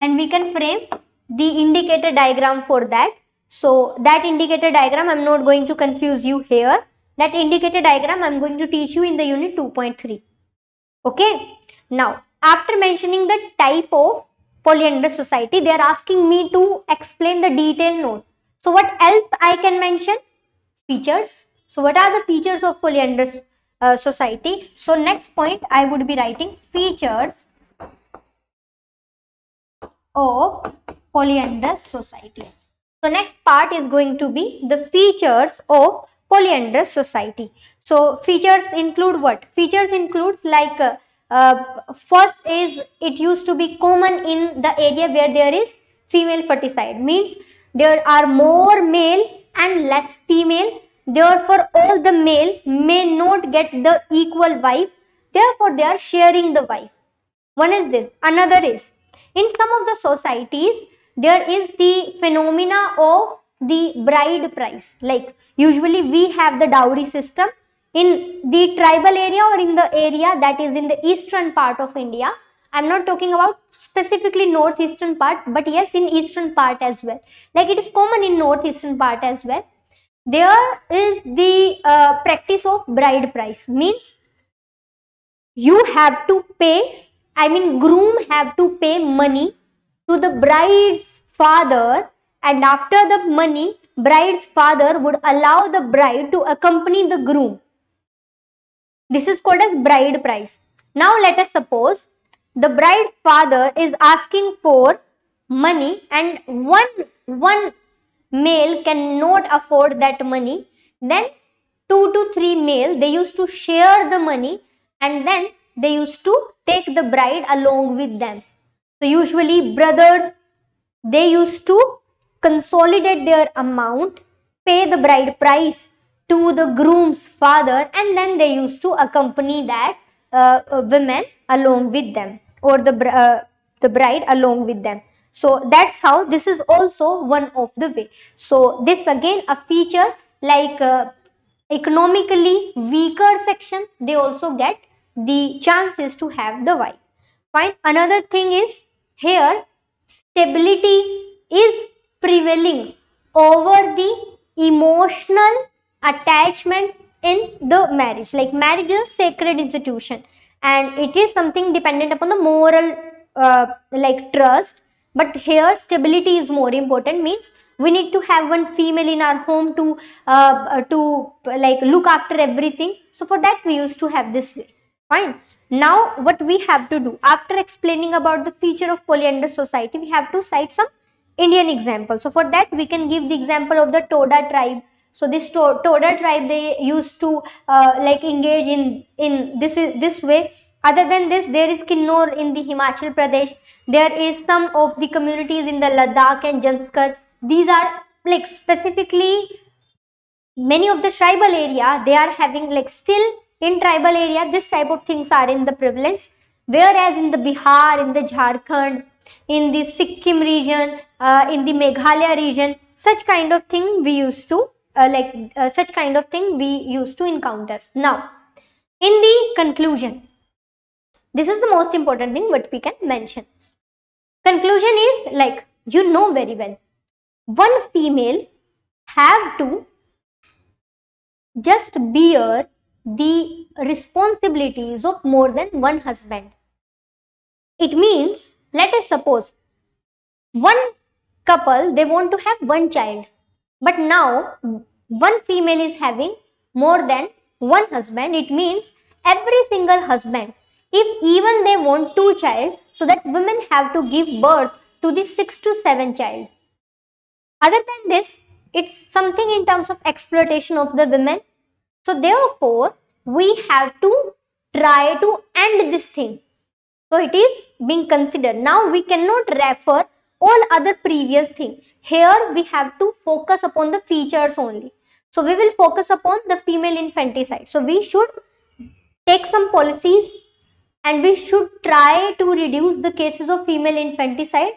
Speaker 1: and we can frame the indicator diagram for that. So that indicator diagram, I'm not going to confuse you here. That indicator diagram I'm going to teach you in the unit 2.3. Okay. Now, after mentioning the type of polyandrous society, they are asking me to explain the detailed note. So what else I can mention? Features. So what are the features of polyandrous society? So next point I would be writing features of polyandrous society. So next part is going to be the features of polyandrous society. So features include what? Features includes like first is it used to be common in the area where there is female ferticide, means there are more male and less female, therefore all the male may not get the equal wife, therefore they are sharing the wife. One is this. Another is, in some of the societies, there is the phenomena of the bride price. Like usually we have the dowry system in the tribal area or in the area that is in the eastern part of India. I'm not talking about specifically northeastern part, but yes, in eastern part as well. Like it is common in northeastern part as well. There is the practice of bride price, means you have to pay, I mean groom have to pay money to the bride's father, and after the money bride's father would allow the bride to accompany the groom. This is called as bride price. Now let us suppose the bride's father is asking for money and one male cannot afford that money, then 2 to 3 male they used to share the money, and then they used to take the bride along with them. So usually brothers, they used to consolidate their amount, pay the bride price to the groom's father, and then they used to accompany that women along with them, or the bride along with them. So that's how, this is also one of the way. So this again a feature, like economically weaker section, they also get the chances to have the wife. Fine. Another thing is here stability is prevailing over the emotional attachment in the marriage. Like marriage is a sacred institution and it is something dependent upon the moral like trust, but here stability is more important, means we need to have one female in our home to like look after everything. So for that we used to have this way. Fine. Now what we have to do after explaining about the feature of polyandrous society, we have to cite some Indian examples. So for that we can give the example of the Toda tribe. So this Toda tribe, they used to like engage in this way. Other than this, there is Kinnor in the Himachal Pradesh. There is some of the communities in the Ladakh and Janskar. These are like specifically many of the tribal area, they are having like still in tribal area this type of things are in the prevalence, whereas in the Bihar, in the Jharkhand, in the Sikkim region, in the Meghalaya region, such kind of thing we used to such kind of thing we used to encounter. Now in the conclusion, this is the most important thing what we can mention. Conclusion is like, you know very well, one female have to just bear the responsibilities of more than one husband. It means, let us suppose one couple they want to have one child, but now one female is having more than one husband. It means every single husband, if even they want two child, so that women have to give birth to the 6 to 7 child. Other than this, it's something in terms of exploitation of the women. So therefore, we have to try to end this thing. So it is being considered. Now we cannot refer all other previous thing. Here we have to focus upon the features only. So we will focus upon the female infanticide. So we should take some policies and we should try to reduce the cases of female infanticide,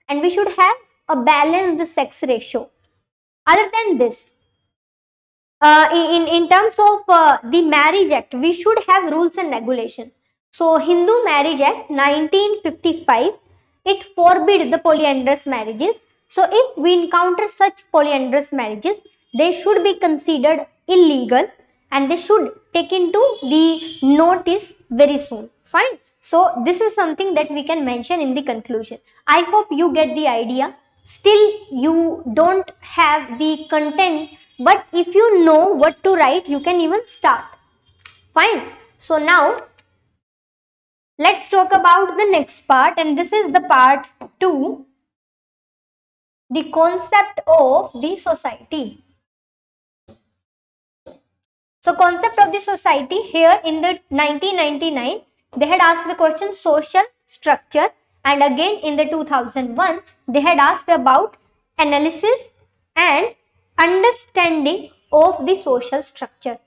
Speaker 1: and we should have a balanced sex ratio. Other than this, in terms of the Marriage Act, we should have rules and regulations. So Hindu Marriage Act 1955, it forbid the polyandrous marriages. So if we encounter such polyandrous marriages, they should be considered illegal and they should take into the notice very soon. Fine. So this is something that we can mention in the conclusion. I hope you get the idea. Still you don't have the content, but if you know what to write, you can even start. Fine. So now let's talk about the next part, and this is the part 2, the concept of the society. So concept of the society, here in the 1999 they had asked the question social structure, and again in the 2001 they had asked about analysis and understanding of the social structure.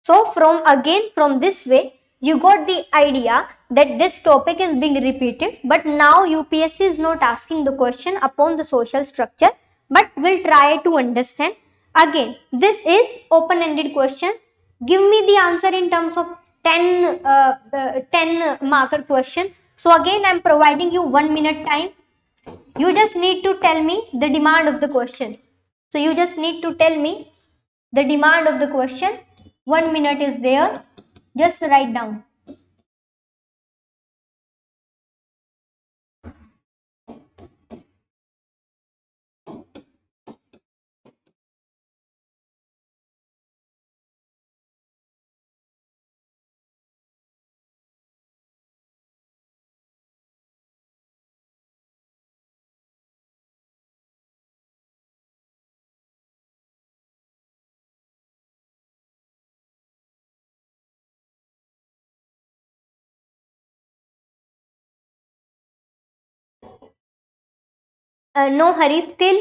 Speaker 1: So from this way you got the idea that this topic is being repeated, but now UPSC is not asking the question upon the social structure, but will try to understand. Again, this is open-ended question. Give me the answer in terms of 10 marker question. So again I am providing you 1 minute time. You just need to tell me the demand of the question. So you just need to tell me the demand of the question. 1 minute is there. Just write down. No hurry, still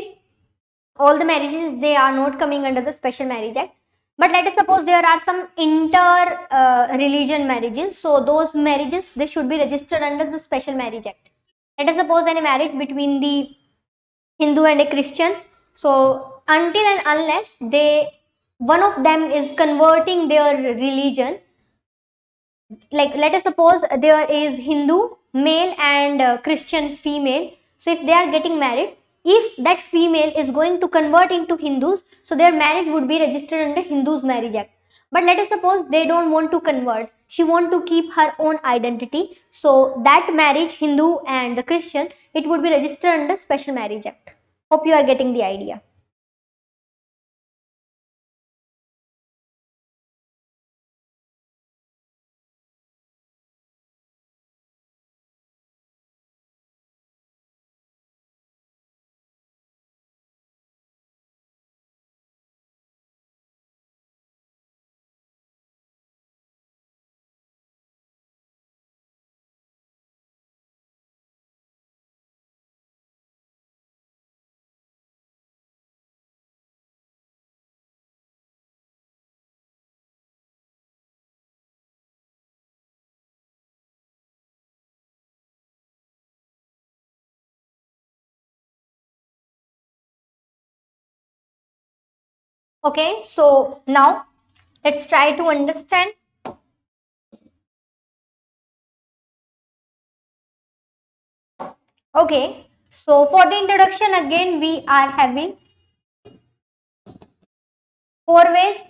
Speaker 1: all the marriages, they are not coming under the special marriage act. But let us suppose there are some inter religion marriages. So those marriages, they should be registered under the special marriage act. Let us suppose any marriage between the Hindu and a Christian. So until and unless one of them is converting their religion, like let us suppose there is Hindu male and Christian female. So if they are getting married, if that female is going to convert into Hindus, so their marriage would be registered under Hindus Marriage Act. But let us suppose they don't want to convert, she want to keep her own identity, so that marriage, Hindu and the Christian, it would be registered under Special Marriage Act. Hope you are getting the idea. Okay, so now let's try to understand. Okay, so for the introduction, again we are having 4 ways.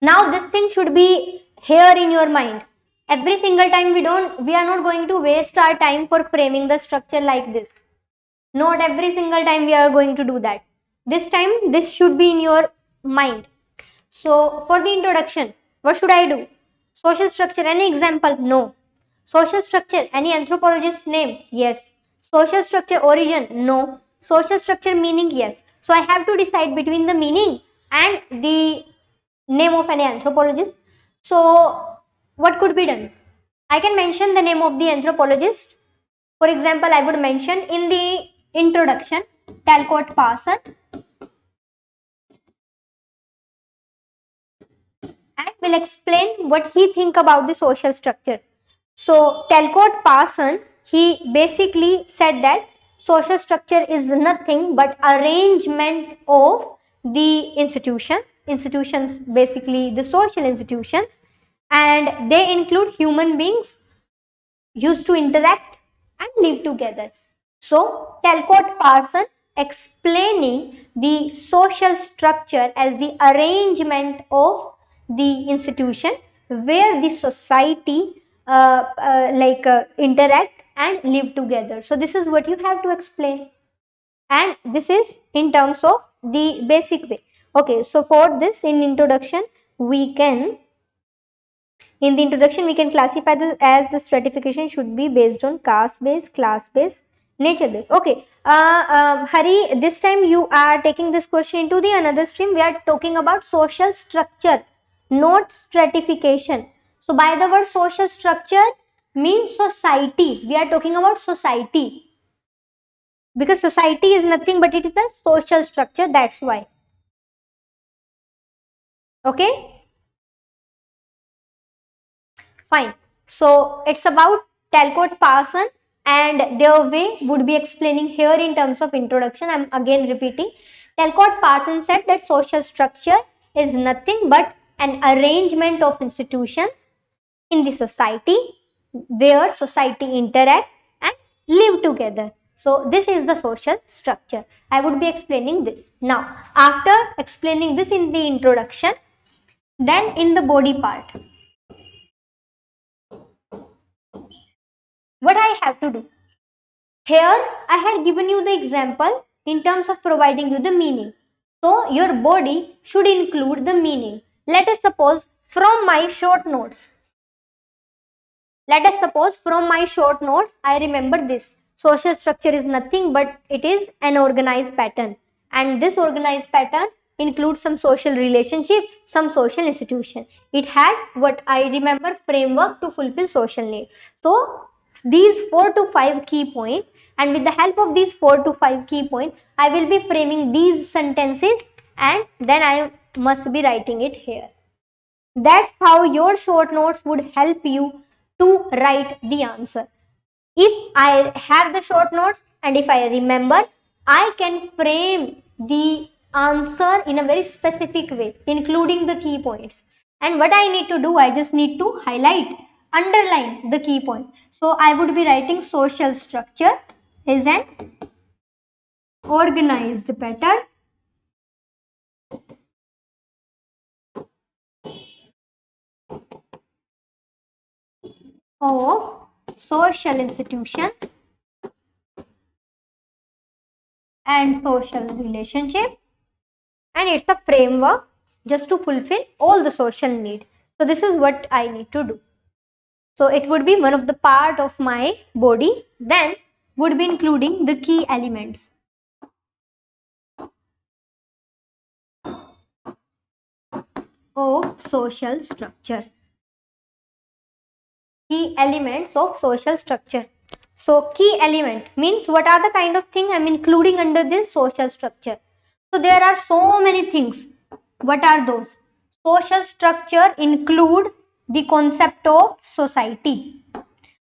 Speaker 1: Now this thing should be here in your mind. Every single time we are not going to waste our time for framing the structure like this. Not every single time we are going to do that. This time this should be in your mind. So for the introduction, what should I do? Social structure, any example? No. Social structure, any anthropologist's name? Yes. Social structure origin? No. Social structure meaning? Yes. So I have to decide between the meaning and the name of any anthropologist. So what could be done? I can mention the name of the anthropologist. For example, I would mention in the introduction Talcott Parson, and will explain what he think about the social structure. So Talcott Parson, he basically said that social structure is nothing but arrangement of the institutions basically the social institutions, and they include human beings used to interact and live together. So Talcott Parson explaining the social structure as the arrangement of the institution where the society interact and live together. So this is what you have to explain, and this is in terms of the basic way. Okay, so for this, in introduction we can classify this as the stratification should be based on caste based, class based, nature based. Okay, Hari, this time you are taking this question into the another stream. We are talking about social structure, not stratification. So by the word social structure means society. We are talking about society, because society is nothing but it is a social structure, that's why. Okay, fine. So it's about Talcott Parson, and their way would be explaining here in terms of introduction. I'm again repeating. Talcott Parson said that social structure is nothing but an arrangement of institutions in the society where society interact and live together. So this is the social structure. I would be explaining this. Now, after explaining this in the introduction, then in the body part, what I have to do? Here I had given you the example in terms of providing you the meaning. So your body should include the meaning. Let us suppose from my short notes. I remember this. Social structure is nothing but it is an organized pattern. And this organized pattern includes some social relationship, some social institution. It had what I remember framework to fulfill social need. So these 4 to 5 key points, and with the help of these 4 to 5 key points, I will be framing these sentences and then I must be writing it here. That's how your short notes would help you to write the answer. If I have the short notes and if I remember, I can frame the answer in a very specific way, including the key points. And what I need to do, I just need to highlight, underline the key point. So I would be writing social structure is an organized pattern of social institutions and social relationship, and it's a framework just to fulfill all the social need. So this is what I need to do. So it would be one of the part of my body, then would be including the key elements of social structure. Key elements of social structure. So key element means what are the kind of thing I'm including under this social structure. So there are so many things. What are those? Social structure include the concept of society.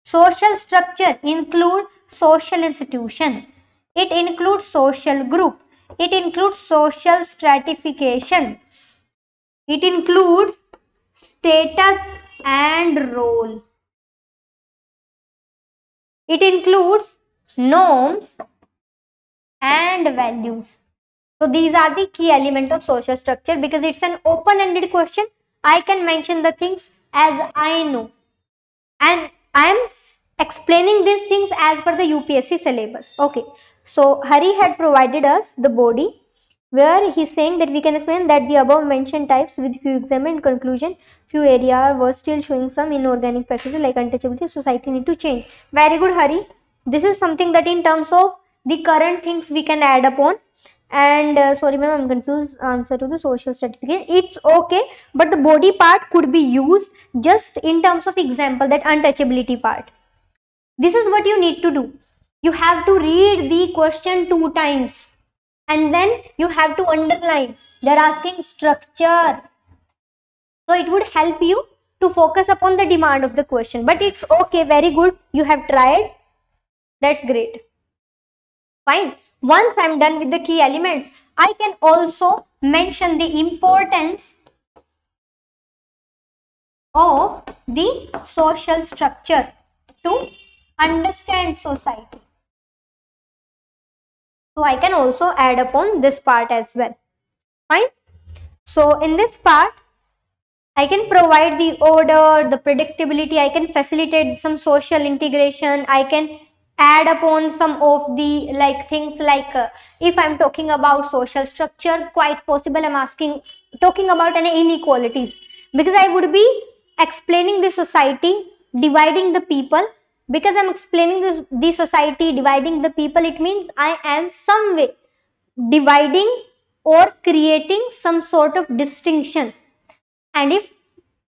Speaker 1: Social structure include social institution. It includes social group. It includes social stratification. It includes status and role. It includes norms and values. So these are the key element of social structure. Because it's an open-ended question, I can mention the things as I know. And I am explaining these things as per the UPSC syllabus. Okay. So Hari had provided us the body, where he's saying that we can explain that the above mentioned types with few examined conclusion, few area was still showing some inorganic practices like untouchability, society need to change. Very good, Hari. This is something that in terms of the current things we can add upon. And sorry ma'am, I'm confused answer to the social certificate. It's okay, but the body part could be used just in terms of example, that untouchability part. This is what you need to do. You have to read the question 2 times and then you have to underline. They're asking structure. So it would help you to focus upon the demand of the question. But it's okay, very good. You have tried. That's great. Fine. Once I'm done with the key elements, I can also mention the importance of the social structure to understand society. So I can also add upon this part as well. Fine. So in this part, I can provide the order, the predictability, I can facilitate some social integration, I can add upon some of the like things like if I'm talking about social structure, quite possible I'm talking about any inequalities, because I would be explaining the society, dividing the people. Because I'm explaining the society, dividing the people, it means I am some way dividing or creating some sort of distinction. And if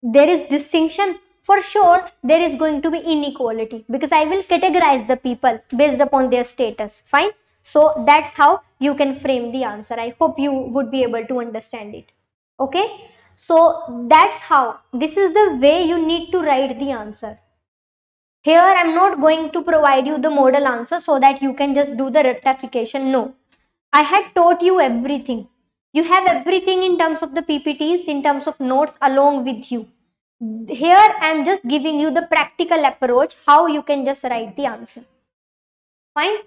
Speaker 1: there is distinction, for sure there is going to be inequality, because I will categorize the people based upon their status. Fine. So that's how you can frame the answer. I hope you would be able to understand it. Okay, so that's how, this is the way you need to write the answer. Here I'm not going to provide you the model answer so that you can just do the rectification. No, I had taught you everything. You have everything in terms of the PPTs, in terms of notes along with you. Here I am just giving you the practical approach how you can just write the answer. Fine.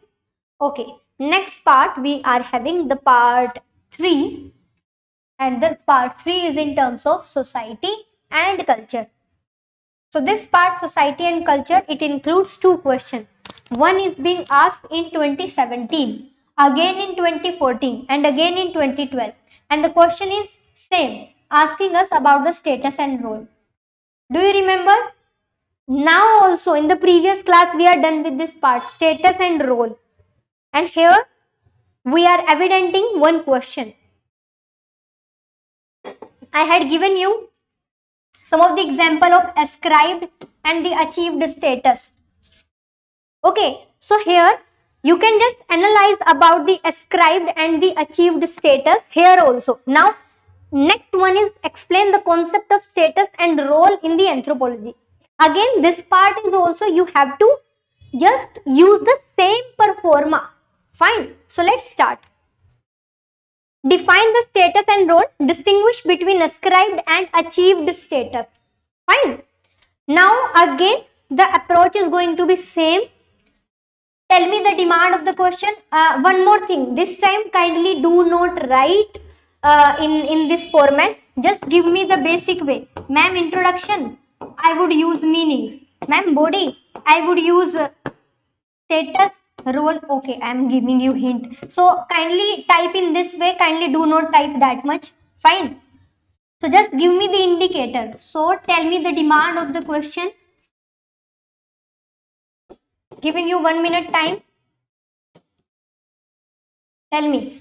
Speaker 1: Okay, next part we are having the part 3, and the part 3 is in terms of society and culture. So this part, society and culture, it includes two questions. One is being asked in 2017, again in 2014, and again in 2012. And the question is same, asking us about the status and role. Do you remember? Now also in the previous class we are done with this part, status and role. And here we are evidenting one question. I had given you some of the example of ascribed and the achieved status. Okay, so here you can just analyze about the ascribed and the achieved status here also. Now, next one is explain the concept of status and role in the anthropology. Again, this part is also you have to just use the same performa. Fine. So, let's start. Define the status and role. Distinguish between ascribed and achieved status. Fine. Now, again, the approach is going to be same. Tell me the demand of the question. One more thing. This time, kindly do not write in this format. Just give me the basic way. Ma'am, introduction, I would use meaning. Ma'am, body, I would use status, role. Okay, I am giving you hint. So, kindly type in this way. Kindly do not type that much. Fine. So, just give me the indicator. So, tell me the demand of the question. Giving you 1 minute time. Tell me.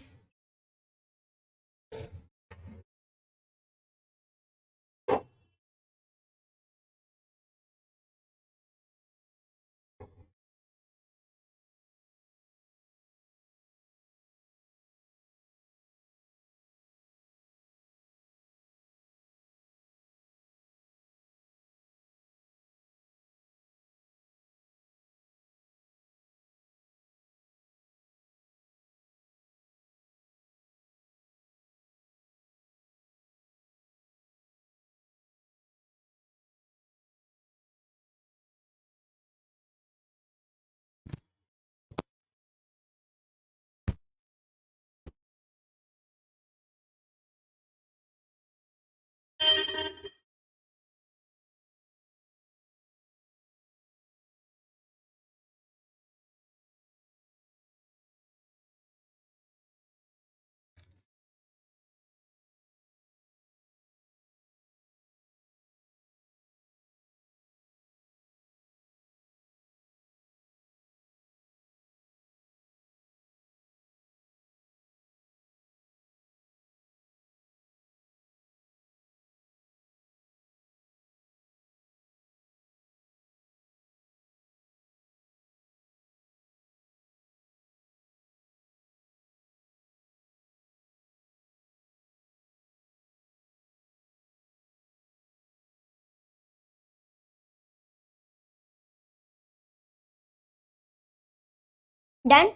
Speaker 1: Done?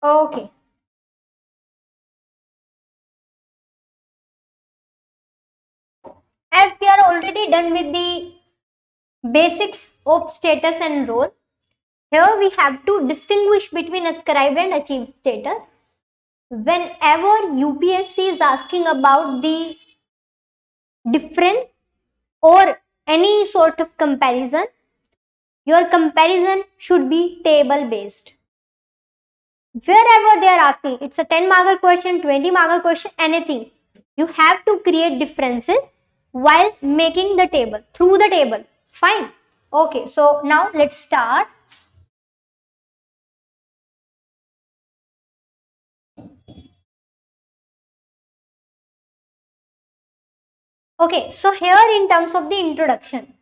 Speaker 1: Okay. As we are already done with the basics of status and role, here we have to distinguish between ascribed and achieved status. Whenever UPSC is asking about the difference or any sort of comparison, your comparison should be table based. Wherever they are asking, it's a 10 marker question, 20 marker question, anything, you have to create differences while making the table, through the table. Fine. Okay, so now let's start. Okay, so here in terms of the introduction,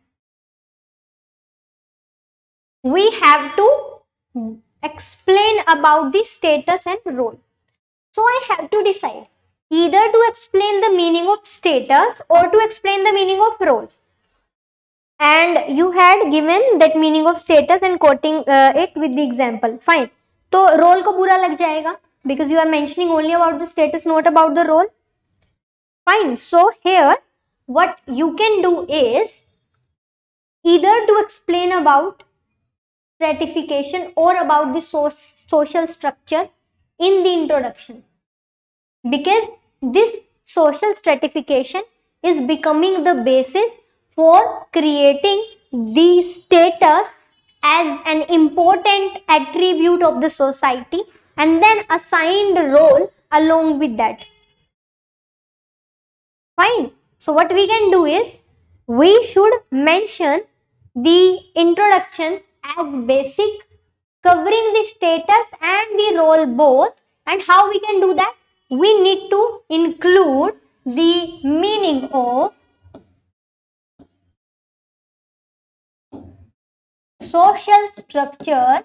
Speaker 1: we have to explain about the status and role. So I have to decide either to explain the meaning of status or to explain the meaning of role. And you had given that meaning of status and quoting it with the example. Fine. तो role को बुरा लग जाएगा because you are mentioning only about the status, not about the role. Fine. So here what you can do is either to explain about stratification or about the social structure in the introduction, because this social stratification is becoming the basis for creating the status as an important attribute of the society and then assigned role along with that. Fine. So what we can do is we should mention the introduction as basic, covering the status and the role both. And how we can do that? We need to include the meaning of social structure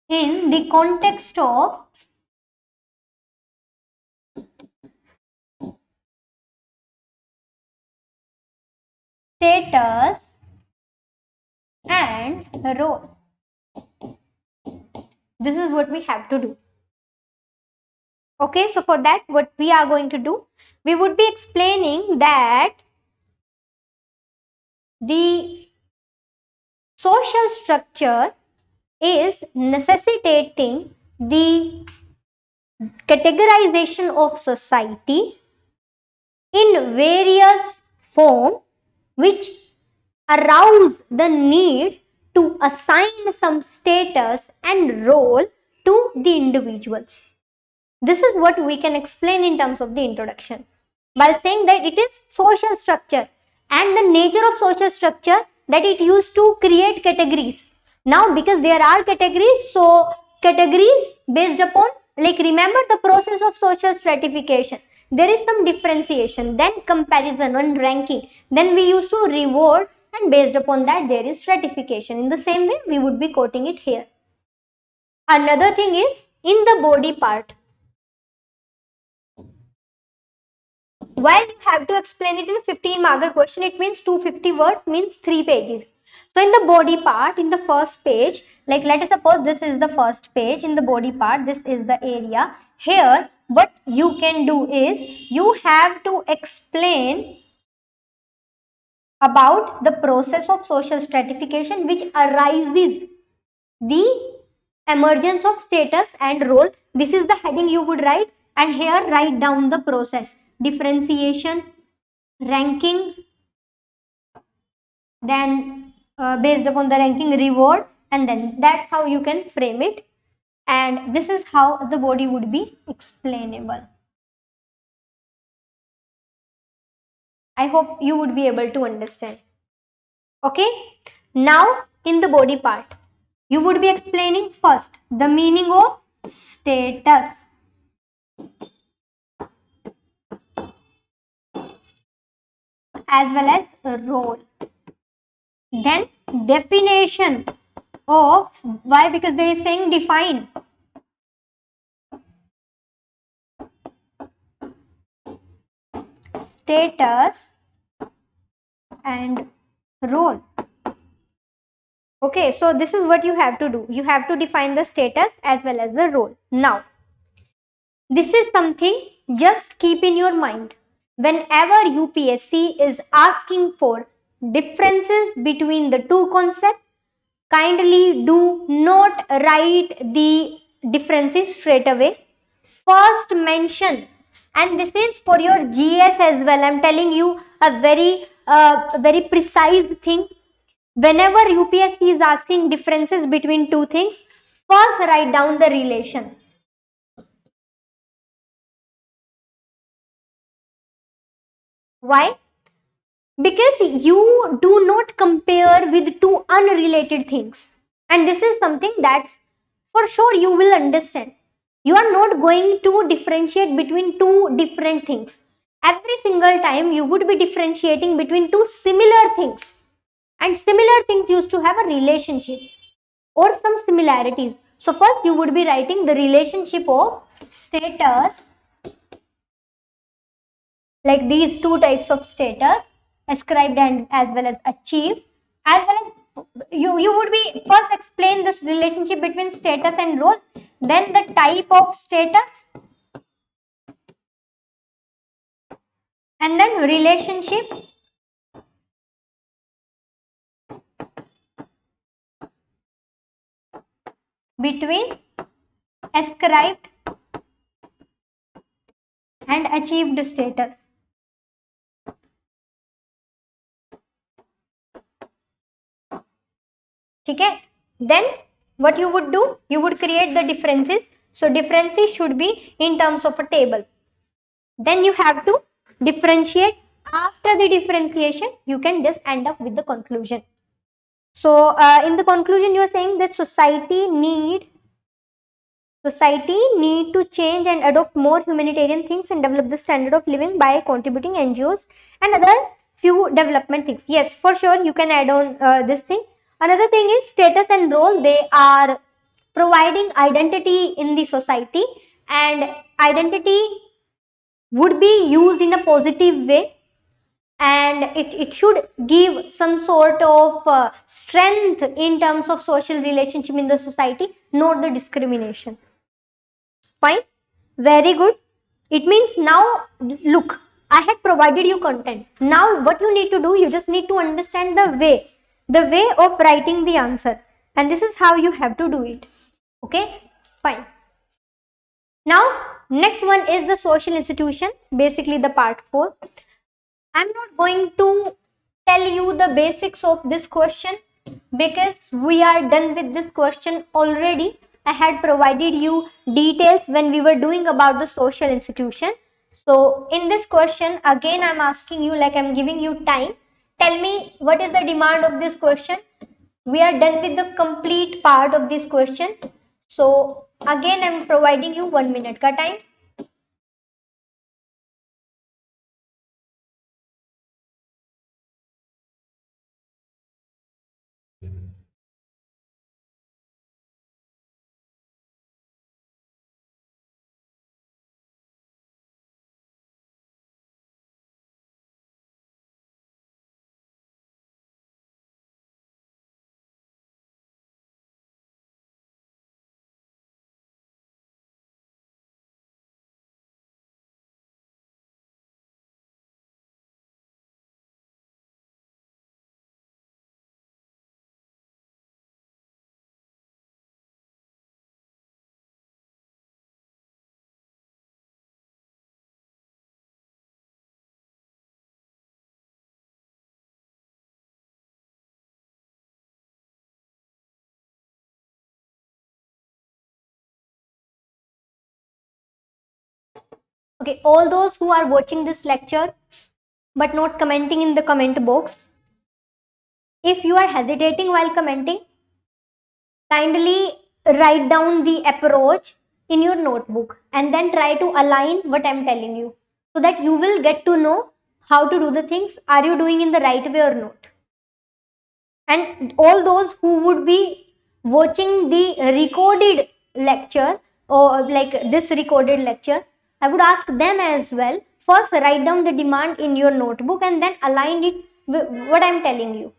Speaker 1: in the context of status and role. This is what we have to do. Okay, so for that, what we are going to do, we would be explaining that the social structure is necessitating the categorization of society in various forms which arouse the need to assign some status and role to the individuals. This is what we can explain in terms of the introduction by saying that it is social structure and the nature of social structure, that it used to create categories. Now because there are categories, so categories based upon, like remember the process of social stratification, there is some differentiation, then comparison and ranking, then we used to reward, and based upon that there is stratification. In the same way we would be quoting it here. Another thing is in the body part, while you have to explain it in a 15 marker question, it means 250 words, means 3 pages. So in the body part, in the first page, like let us suppose this is the first page, in the body part, this is the area. Here, what you can do is, you have to explain about the process of social stratification which arises the emergence of status and role. This is the heading you would write, and here write down the process: differentiation, ranking, then based upon the ranking, reward, and then that's how you can frame it, and this is how the body would be explainable. I hope you would be able to understand. Okay, now in the body part, you would be explaining first the meaning of status, as well as role, then definition of, why? Because they are saying define, status and role. Okay, so this is what you have to do. You have to define the status as well as the role. Now, this is something just keep in your mind. Whenever UPSC is asking for differences between the two concepts, kindly do not write the differences straight away. first mention, and this is for your GS as well. I'm telling you a very precise thing. Whenever UPSC is asking differences between two things, first write down the relation. Why? Because you do not compare with two unrelated things, and this is something that's for sure you will understand. You are not going to differentiate between two different things. Every single time you would be differentiating between two similar things, and similar things used to have a relationship or some similarities. So first you would be writing the relationship of status, like these two types of status, ascribed and as well as achieved, as well as you would be first explain this relationship between status and role, then the type of status, and then relationship between ascribed and achieved status. Okay, then what you would do, you would create the differences. So differences should be in terms of a table. Then you have to differentiate. After the differentiation you can just end up with the conclusion. So in the conclusion you are saying that society need to change and adopt more humanitarian things and develop the standard of living by contributing NGOs and other few development things. Yes, for sure you can add on this thing. Another thing is status and role. They are providing identity in the society, and identity would be used in a positive way, and it should give some sort of strength in terms of social relationship in the society, not the discrimination. Fine, very good. It means now, look, I had provided you content. Now what you need to do, you just need to understand the way of writing the answer, and this is how you have to do it. Okay, fine. Now next one is the social institution, basically the part 4. I'm not going to tell you the basics of this question because we are done with this question already. I had provided you details when we were doing about the social institution. So in this question, again I'm asking you, like I'm giving you time. Tell me what is the demand of this question. We are done with the complete part of this question. So again I'm providing you 1 minute ka time. Okay, all those who are watching this lecture but not commenting in the comment box, if you are hesitating while commenting, kindly write down the approach in your notebook and then try to align what I'm telling you, so that you will get to know how to do the things. Are you doing in the right way or not? And all those who would be watching the recorded lecture, or like this recorded lecture, I would ask them as well, first write down the demand in your notebook and then align it with what I'm telling you.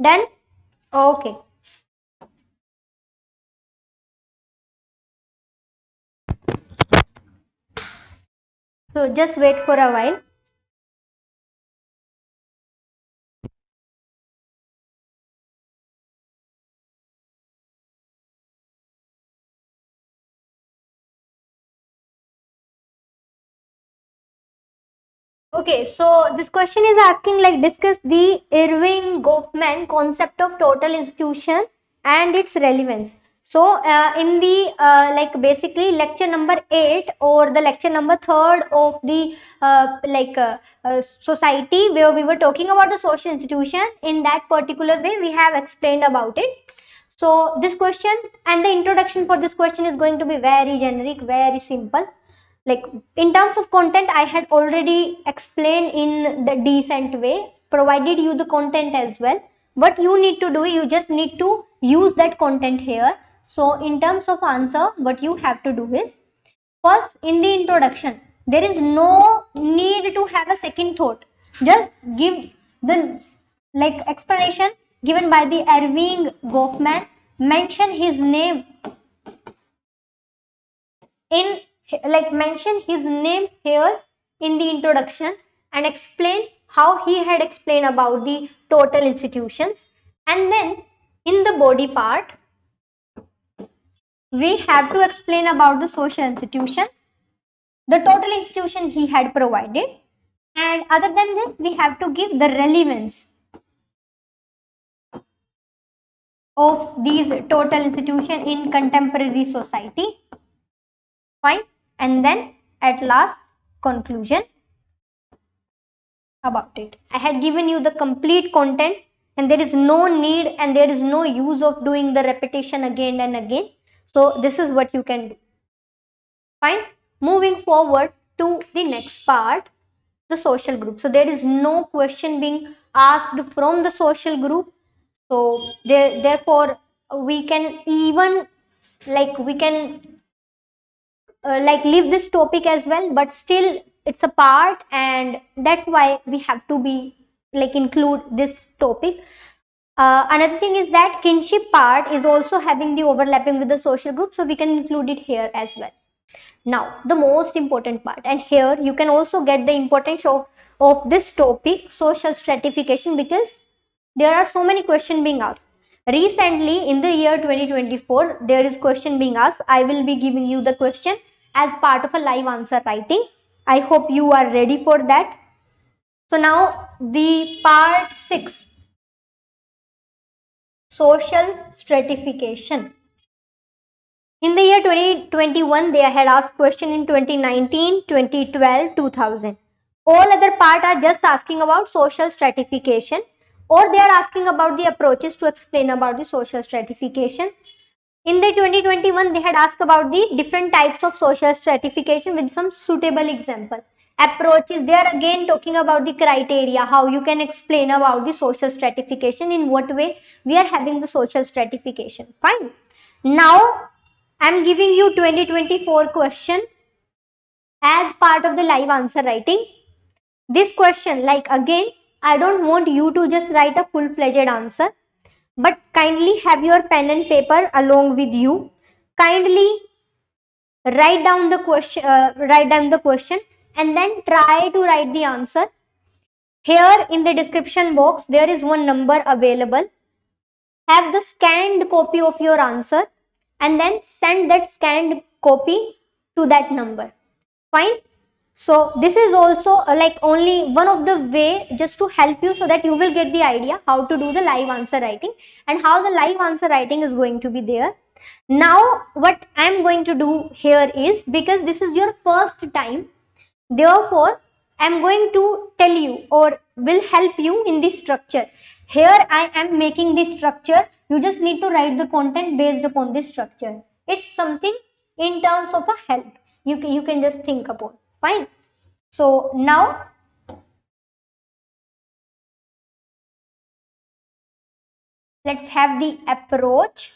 Speaker 1: Done? Okay. So just wait for a while. Okay, so this question is asking like discuss the Irving Goffman concept of total institution and its relevance. So in the like basically lecture number 8 or the lecture number 3rd of the society where we were talking about the social institution, in that particular way we have explained about it. So this question and the introduction for this question is going to be very generic, very simple. Like in terms of content, I had already explained in the decent way, provided you the content as well. What you need to do, you just need to use that content here. So in terms of answer, what you have to do is, first in the introduction, there is no need to have a second thought. Just give the like explanation given by the Irving Goffman, mention his name in like mention his name here in the introduction and explain how he had explained about the total institutions, and then in the body part we have to explain about the social institution, the total institution he had provided, and other than this we have to give the relevance of these total institution in contemporary society. Fine. And then at last, conclusion about it. I had given you the complete content, and there is no need and there is no use of doing the repetition again and again. So this is what you can do. Fine. Moving forward to the next part, the social group. So there is no question being asked from the social group. So therefore we can even like we can like leave this topic as well, but still it's a part, and that's why we have to be like include this topic. Another thing is that kinship part is also having the overlapping with the social group, so we can include it here as well. Now the most important part, and here you can also get the importance of this topic, social stratification, because there are so many questions being asked. Recently in the year 2024 there is question being asked. I will be giving you the question as part of a live answer writing. I hope you are ready for that. So now the part 6, social stratification. In the year 2021, they had asked question in 2019, 2012, 2000. All other part are just asking about social stratification, or they are asking about the approaches to explain about the social stratification. In the 2021, they had asked about the different types of social stratification with some suitable example. Approaches, they are again talking about the criteria, how you can explain about the social stratification, in what way we are having the social stratification. Fine. Now, I am giving you 2024 question as part of the live answer writing. This question, like again, I don't want you to just write a full-fledged answer, but kindly have your pen and paper along with you. Kindly write down the question, and then try to write the answer. Here in the description box, there is one number available. Have the scanned copy of your answer and then send that scanned copy to that number. Fine. So this is also like only one of the way just to help you, so that you will get the idea how to do the live answer writing and how the live answer writing is going to be there. Now what I am going to do here is, because this is your first time, therefore I am going to tell you or will help you in the structure. Here I am making the structure. You just need to write the content based upon this structure. It's something in terms of a help. You can just think about. Fine. So now let's have the approach.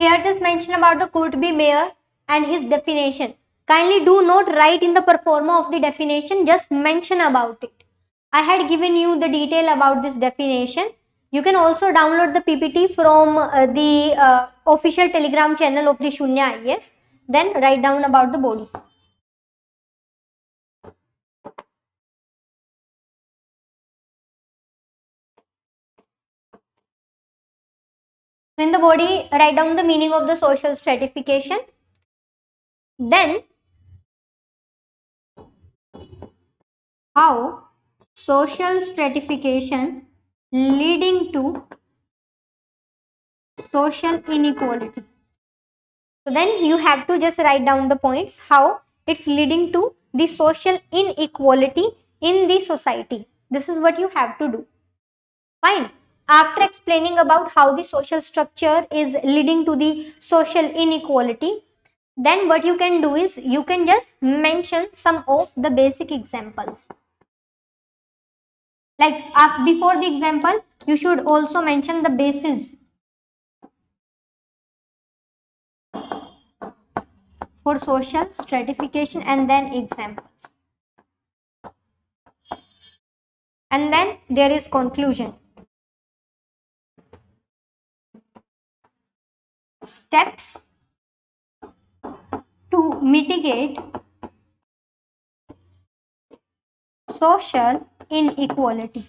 Speaker 1: Here just mention about the could be mayor and his definition. Kindly do not write in the performa of the definition, just mention about it. I had given you the detail about this definition. You can also download the PPT from the official Telegram channel of the Sunya IAS. Then write down about the body. So in the body, write down the meaning of the social stratification. Then how social stratification leading to social inequality. So then you have to just write down the points how it's leading to the social inequality in the society. This is what you have to do. Fine. After explaining about how the social structure is leading to the social inequality, then what you can do is you can just mention some of the basic examples. Like before the example, you should also mention the basis for social stratification and then examples. And then there is conclusion. Steps to mitigate social inequality.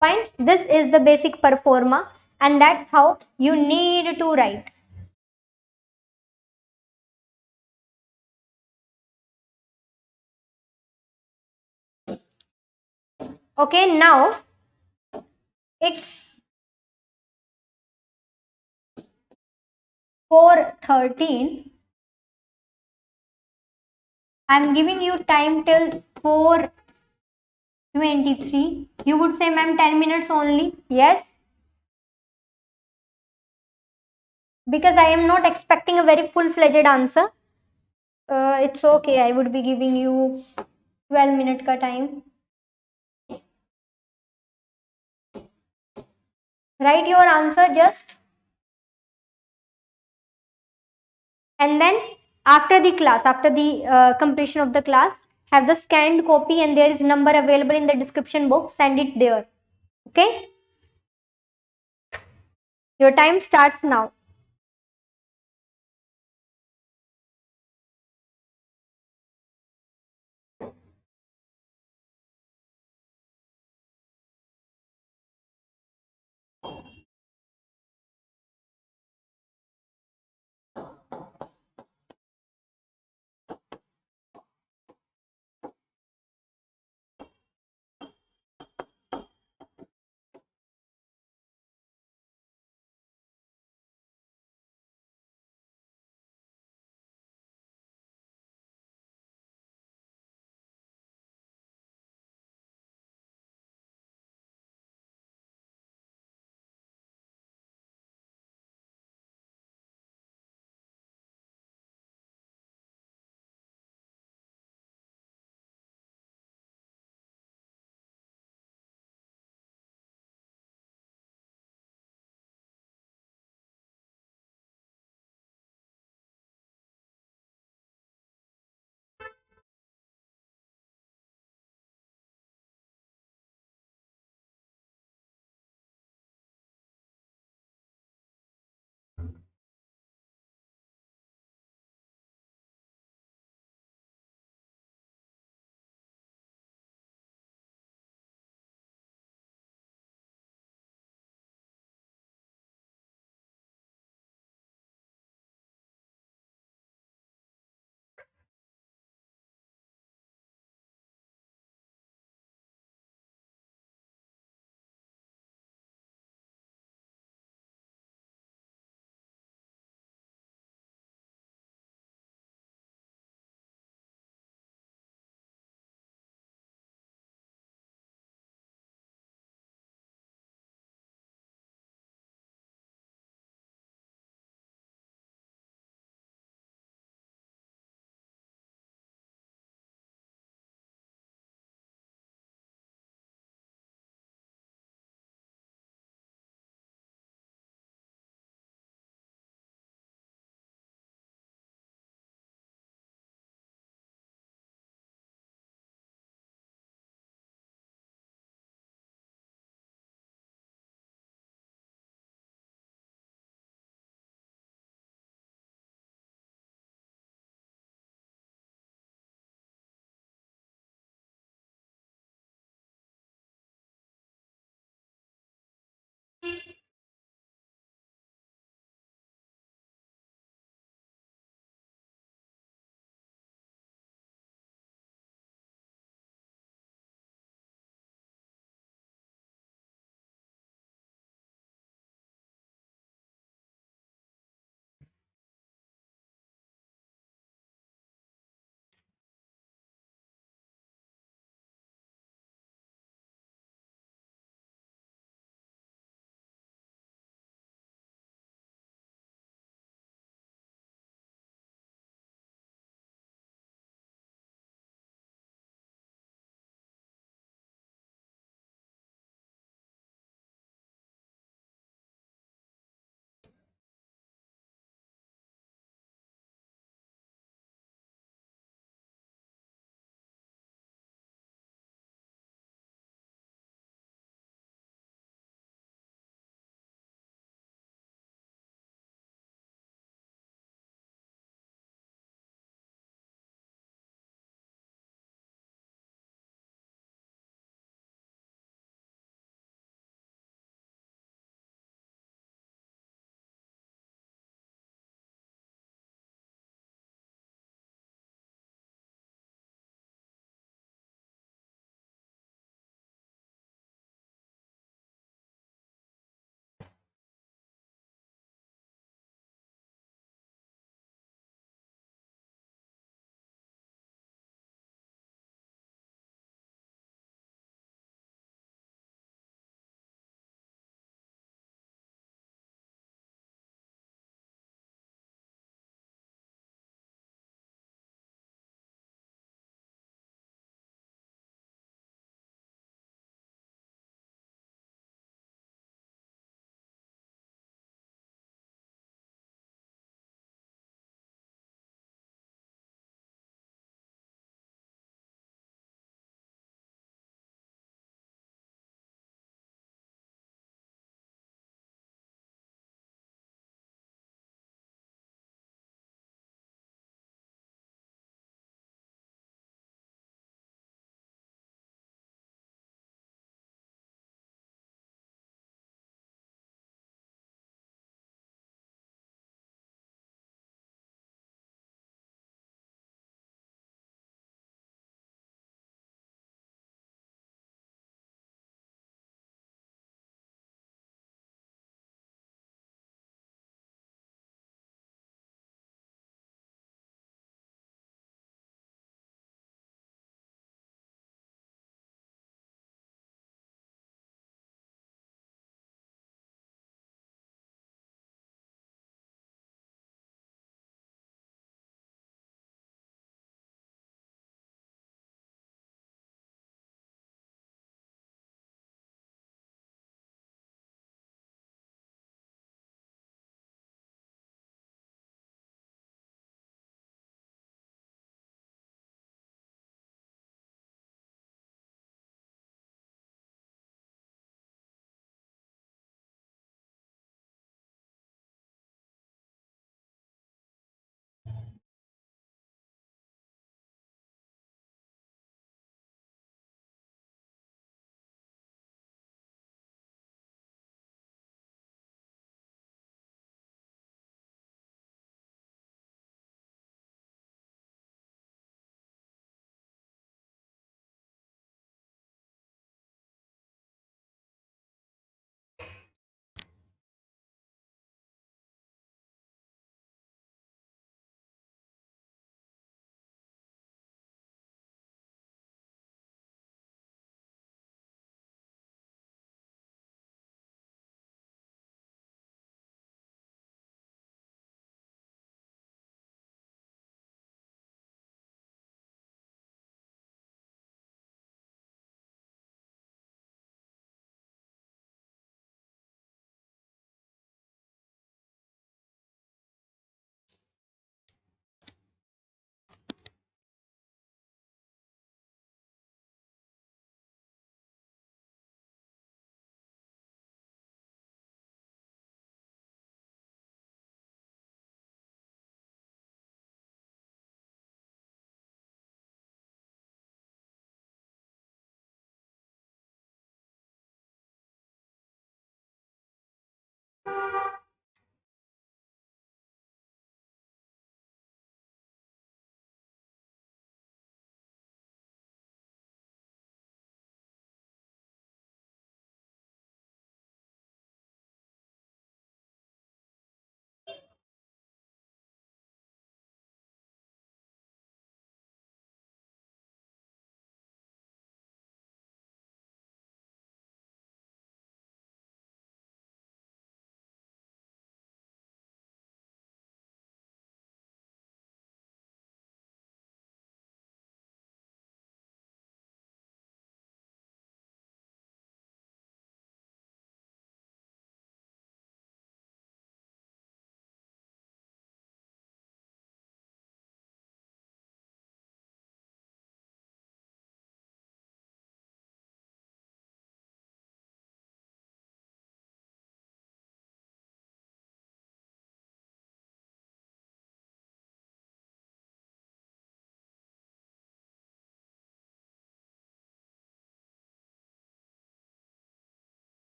Speaker 1: Fine. This is the basic performa and that's how you need to write. Okay, now it's 4:13. I'm giving you time till 4:23. You would say, ma'am, 10 minutes only. Yes. Because I am not expecting a very full-fledged answer. It's okay. I would be giving you 12-minute ka time. Write your answer just. And then after the class, after the completion of the class, have the scanned copy and there is number available in the description box. Send it there. Okay. Your time starts now.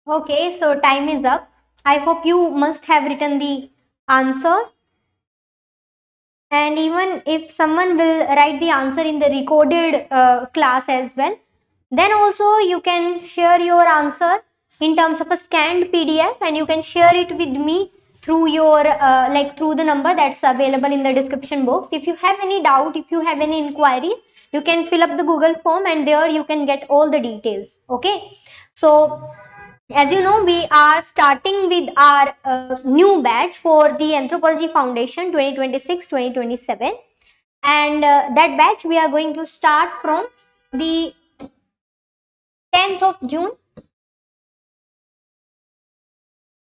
Speaker 1: Okay, so time is up. I hope you must have written the answer. And even if someone will write the answer in the recorded class as well, then also you can share your answer in terms of a scanned PDF, and you can share it with me through your like through the number that's available in the description box. If you have any doubt, if you have any inquiry, you can fill up the Google form, and there you can get all the details. Okay, so as you know, we are starting with our new batch for the Anthropology Foundation 2026-2027, and that batch we are going to start from the 10th of June.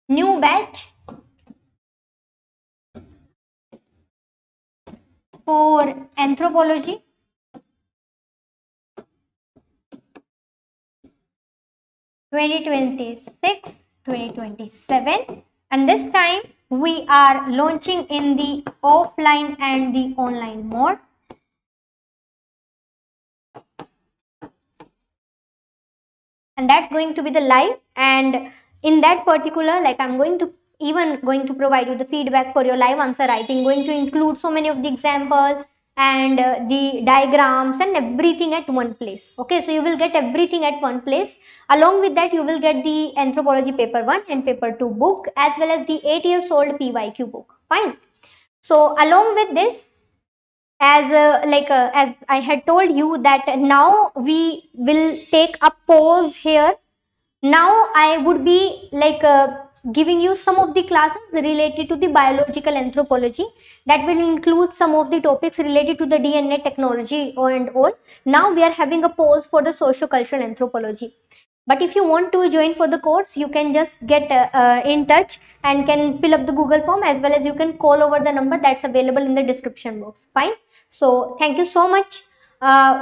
Speaker 1: New batch for Anthropology 2026-2027, and this time we are launching in the offline and the online mode. And that's going to be the live, and in that particular, like, I'm going to even going to provide you the feedback for your live answer writing, going to include so many of the examples and the diagrams and everything at one place. Okay, so you will get everything at one place. Along with that, you will get the Anthropology paper 1 and paper 2 book, as well as the 8 years old PYQ book. Fine. So along with this, as I had told you that now we will take a pause here. Now I would be giving you some of the classes related to the biological anthropology, that will include some of the topics related to the DNA technology and all. Now we are having a pause for the socio-cultural anthropology. But if you want to join for the course, you can just get in touch and can fill up the Google form, as well as you can call over the number that's available in the description box. Fine. So thank you so much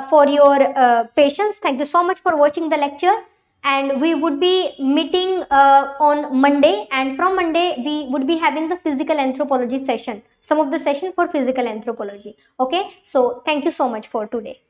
Speaker 1: for your patience. Thank you so much for watching the lecture. And we would be meeting on Monday, and from Monday we would be having the physical anthropology session, some of the session for physical anthropology. Okay, so thank you so much for today.